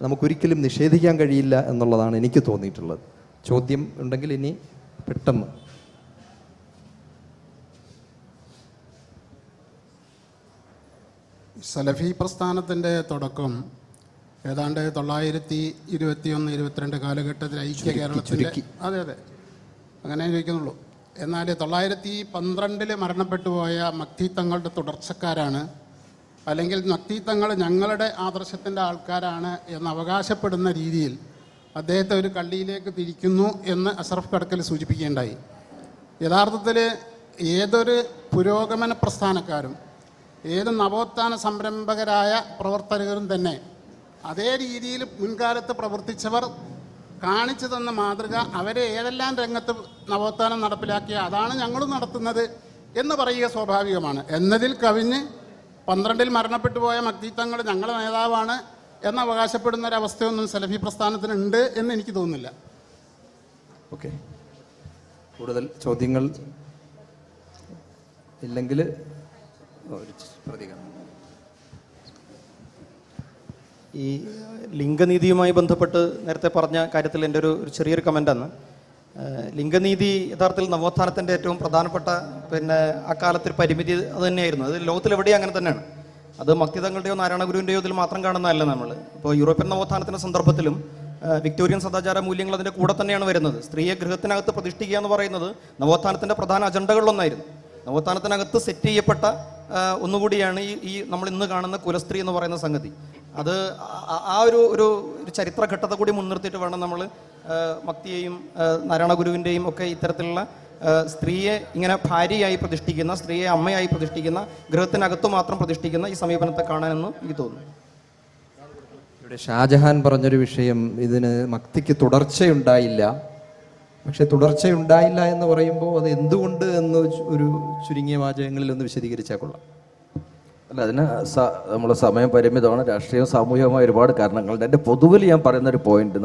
നമുക്കൊരിക്കലും നിഷേധിക്കാൻ കഴിയില്ല എന്നുള്ളതാണ് എനിക്ക് തോന്നിയിട്ടുള്ളത്. ചോദ്യം ഉണ്ടെങ്കിൽ ഇനി പെട്ടെന്ന്. സലഫി പ്രസ്ഥാനത്തിൻ്റെ തുടക്കം ഏതാണ്ട് 921-22 കാലഘട്ടത്തിൽ ഐക്യ കേരളത്തിൻ്റെ അതെ അങ്ങനെ ചോദിക്കുന്നുള്ളൂ. എന്നാൽ 912 മരണപ്പെട്ടു പോയ മക്തി തങ്ങളുടെ തുടർച്ചക്കാരാണ്, അല്ലെങ്കിൽ മക്തി തങ്ങൾ ഞങ്ങളുടെ ആദർശത്തിൻ്റെ ആൾക്കാരാണ് എന്ന് അവകാശപ്പെടുന്ന രീതിയിൽ അദ്ദേഹത്തെ ഒരു കള്ളിയിലേക്ക് തിരിക്കുന്നു എന്ന് അഷ്റഫ് കടക്കൽ സൂചിപ്പിക്കുകയുണ്ടായി. യഥാർത്ഥത്തിൽ ഏതൊരു പുരോഗമന പ്രസ്ഥാനക്കാരും ഏത് നവോത്ഥാന സംരംഭകരായ പ്രവർത്തകരും തന്നെ അതേ രീതിയിൽ മുൻകാലത്ത് പ്രവർത്തിച്ചവർ കാണിച്ചു തന്ന മാതൃക, അവരെ ഏതെല്ലാം രംഗത്ത് നവോത്ഥാനം നടപ്പിലാക്കിയ അതാണ് ഞങ്ങളും നടത്തുന്നത് എന്ന് പറയുക സ്വാഭാവികമാണ്. എന്നതിൽ കവിഞ്ഞ് 12 മരണപ്പെട്ടു പോയ മക്തി തങ്ങൾ ഞങ്ങളുടെ നേതാവാണ് എന്ന് അവകാശപ്പെടുന്ന ഒരവസ്ഥയൊന്നും സലഫി പ്രസ്ഥാനത്തിനുണ്ട് എന്ന് എനിക്ക് തോന്നുന്നില്ല. ഓക്കെ, കൂടുതൽ ചോദ്യങ്ങൾ ഇല്ലെങ്കിൽ പ്രതികരണം. ഈ ലിംഗനീതിയുമായി ബന്ധപ്പെട്ട് നേരത്തെ പറഞ്ഞ കാര്യത്തിൽ എൻ്റെ ഒരു ചെറിയൊരു കമൻ്റാണ്. ലിംഗനീതി യഥാർത്ഥത്തിൽ നവോത്ഥാനത്തിൻ്റെ ഏറ്റവും പ്രധാനപ്പെട്ട അക്കാലത്തൊരു പരിമിതി അത് തന്നെയായിരുന്നു. അത് ലോകത്തിലെവിടെയും അങ്ങനെ തന്നെയാണ്. അത് മക്തിതങ്ങളുടെയോ നാരായണ ഗുരുവിൻ്റെയോ ഇതിൽ മാത്രം കാണുന്നതല്ല. നമ്മൾ ഇപ്പോൾ യൂറോപ്യൻ നവോത്ഥാനത്തിൻ്റെ സന്ദർഭത്തിലും വിക്ടോറിയൻ സദാചാര മൂല്യങ്ങൾ അതിൻ്റെ കൂടെ തന്നെയാണ് വരുന്നത്. സ്ത്രീയെ ഗൃഹത്തിനകത്ത് പ്രതിഷ്ഠിക്കുക എന്ന് പറയുന്നത് നവോത്ഥാനത്തിൻ്റെ പ്രധാന അജണ്ടകളിലൊന്നായിരുന്നു. നവോത്ഥാനത്തിനകത്ത് സെറ്റ് ചെയ്യപ്പെട്ട ഒന്നുകൂടിയാണ് ഈ നമ്മൾ ഇന്ന് കാണുന്ന കുലസ്ത്രീ എന്ന് പറയുന്ന സംഗതി. അത് ആ ഒരു ചരിത്രഘട്ടത്തെ കൂടി മുൻനിർത്തിയിട്ട് വേണം നമ്മൾ മക്തിയെയും നാരായണ ഗുരുവിൻ്റെയും ഒക്കെ ഇത്തരത്തിലുള്ള സ്ത്രീയെ ഇങ്ങനെ ഭാര്യയായി പ്രതിഷ്ഠിക്കുന്ന, സ്ത്രീയെ അമ്മയായി പ്രതിഷ്ഠിക്കുന്ന, ഗൃഹത്തിനകത്ത് മാത്രം പ്രതിഷ്ഠിക്കുന്ന ഈ സമീപനത്തെ കാണാനെന്ന് എനിക്ക് തോന്നുന്നു. ഇവിടെ ഷാജഹാൻ പറഞ്ഞൊരു വിഷയം, ഇതിന് മക്തിക്ക് തുടർച്ചയുണ്ടായില്ല. പക്ഷെ തുടർച്ചയുണ്ടായില്ല എന്ന് പറയുമ്പോൾ അത് എന്തുകൊണ്ട് എന്ന് ഒരു ചുരുങ്ങിയ വാചകങ്ങളിൽ ഒന്ന് വിശദീകരിച്ചാൽ കൊള്ളാം. അല്ല, അതിന് നമ്മുടെ സമയം പരിമിതമാണ്. രാഷ്ട്രീയവും സാമൂഹികമായ ഒരുപാട് കാരണങ്ങളുണ്ട്. എൻ്റെ പൊതുവിൽ ഞാൻ പറയുന്നൊരു പോയിന്റ്,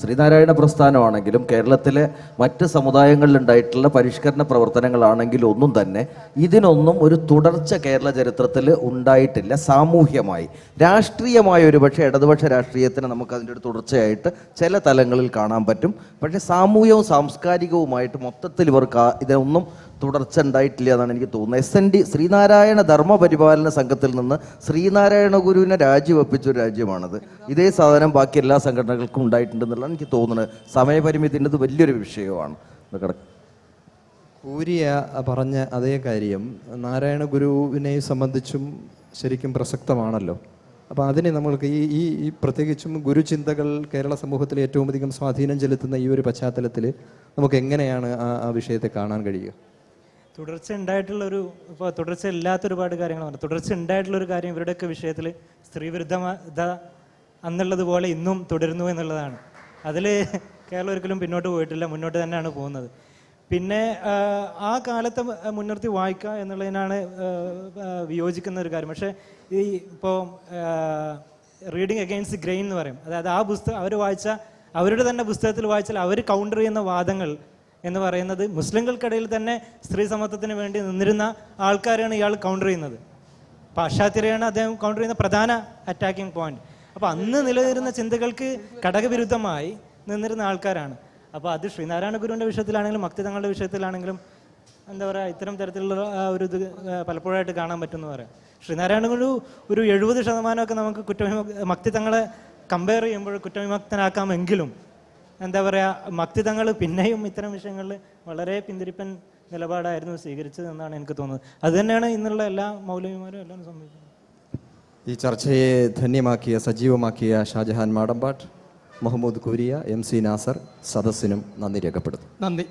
ശ്രീനാരായണ പ്രസ്ഥാനമാണെങ്കിലും കേരളത്തിലെ മറ്റ് സമുദായങ്ങളിലുണ്ടായിട്ടുള്ള പരിഷ്കരണ പ്രവർത്തനങ്ങളാണെങ്കിലും ഒന്നും തന്നെ ഇതിനൊന്നും ഒരു തുടർച്ച കേരള ചരിത്രത്തിൽ ഉണ്ടായിട്ടില്ല. സാമൂഹ്യമായി, രാഷ്ട്രീയമായ ഒരു പക്ഷേ ഇടതുപക്ഷ രാഷ്ട്രീയത്തിന് നമുക്കതിൻ്റെ ഒരു തുടർച്ചയായിട്ട് ചില തലങ്ങളിൽ കാണാൻ പറ്റും. പക്ഷേ സാമൂഹികവും സാംസ്കാരികവുമായിട്ട് മൊത്തത്തിൽ ഇവർക്ക് ഇതിനൊന്നും തുടർച്ച ഉണ്ടായിട്ടില്ല എന്നാണ് എനിക്ക് തോന്നുന്നത്. SND ശ്രീനാരായണ ധർമ്മപരിപാലന പരിപാലന സംഘത്തിൽ നിന്ന് ശ്രീനാരായണ ഗുരുവിനെ രാജിവെപ്പിച്ച ഒരു രാജ്യമാണത്. ഇതേ സാധനം ബാക്കി എല്ലാ സംഘടനകൾക്കും ഉണ്ടായിട്ടുണ്ടെന്നുള്ളതാണ് എനിക്ക് തോന്നുന്നത്. സമയപരിമിതിൻ്റെ ഇത് വലിയൊരു വിഷയമാണ്. കൂരിയ പറഞ്ഞ അതേ കാര്യം നാരായണ ഗുരുവിനെ സംബന്ധിച്ചും ശരിക്കും പ്രസക്തമാണല്ലോ. അപ്പോൾ അതിനെ നമ്മൾക്ക് ഈ പ്രത്യേകിച്ചും ഗുരുചിന്തകൾ കേരള സമൂഹത്തിൽ ഏറ്റവും അധികം സ്വാധീനം ചെലുത്തുന്ന ഈ ഒരു പശ്ചാത്തലത്തിൽ നമുക്ക് എങ്ങനെയാണ് ആ വിഷയത്തെ കാണാൻ കഴിയുക? തുടർച്ച ഉണ്ടായിട്ടുള്ളൊരു, ഇപ്പോൾ തുടർച്ച ഇല്ലാത്ത ഒരുപാട് കാര്യങ്ങൾ പറഞ്ഞു. തുടർച്ച ഉണ്ടായിട്ടുള്ളൊരു കാര്യം ഇവരുടെയൊക്കെ വിഷയത്തിൽ സ്ത്രീവിരുദ്ധത അന്നുള്ളതുപോലെ ഇന്നും തുടരുന്നു എന്നുള്ളതാണ്. അതിൽ കേരളം ഒരിക്കലും പിന്നോട്ട് പോയിട്ടില്ല, മുന്നോട്ട് തന്നെയാണ് പോകുന്നത്. പിന്നെ ആ കാലത്തെ മുൻനിർത്തി വായിക്കുക എന്നുള്ളതിനാണ് വിയോജിക്കുന്ന ഒരു കാര്യം. പക്ഷേ ഈ ഇപ്പോൾ റീഡിങ് അഗെയിൻസ്റ്റ് ഗ്രെയിൻ എന്ന് പറയും. അതായത് ആ പുസ്തകം അവർ വായിച്ച, അവരുടെ തന്നെ പുസ്തകത്തിൽ വായിച്ചാൽ അവർ കൗണ്ടർ ചെയ്യുന്ന വാദങ്ങൾ എന്ന് പറയുന്നത് മുസ്ലിങ്ങൾക്കിടയിൽ തന്നെ സ്ത്രീ സമത്വത്തിന് വേണ്ടി നിന്നിരുന്ന ആൾക്കാരെയാണ് ഇയാൾ കൗണ്ടർ ചെയ്യുന്നത്. പാശ്ചാത്യരെയാണ് അദ്ദേഹം കൗണ്ടർ ചെയ്യുന്ന പ്രധാന അറ്റാക്കിംഗ് പോയിന്റ്. അപ്പോൾ അന്ന് നിലനിരുന്ന ചിന്തകൾക്ക് ഘടകവിരുദ്ധമായി നിന്നിരുന്ന ആൾക്കാരാണ്. അപ്പോൾ അത് ശ്രീനാരായണ ഗുരുവിൻ്റെ വിഷയത്തിലാണെങ്കിലും ഭക്തി തങ്ങളുടെ വിഷയത്തിലാണെങ്കിലും എന്താ പറയുക, ഇത്തരം തരത്തിലുള്ള ഒരു ഇത് പലപ്പോഴായിട്ട് കാണാൻ പറ്റുമെന്ന് പറയാം. ശ്രീനാരായണ ഗുരു ഒരു 70% നമുക്ക് ഭക്തി തങ്ങളെ കമ്പയർ ചെയ്യുമ്പോൾ കുറ്റവിമുക്തനാക്കാമെങ്കിലും എന്താ പറയുക, ഭക്തി തങ്ങൾ പിന്നെയും ഇത്തരം വിഷയങ്ങളിൽ വളരെ പിന്തിരിപ്പൻ നിലപാടായിരുന്നു സ്വീകരിച്ചത് എന്നാണ് എനിക്ക് തോന്നുന്നത്. അത് തന്നെയാണ് ഇന്നുള്ള എല്ലാ മൗലവിമാരും എല്ലാം സംഭവിക്കുന്നത്. ഈ ചർച്ചയെ ധന്യമാക്കിയ, സജീവമാക്കിയ ഷാജഹാൻ മാടമ്പാട്ട്, മുഹമ്മദ് കൂരിയ, MC നാസർ, സദസ്സിനും നന്ദി രേഖപ്പെടുത്തുന്നു. നന്ദി.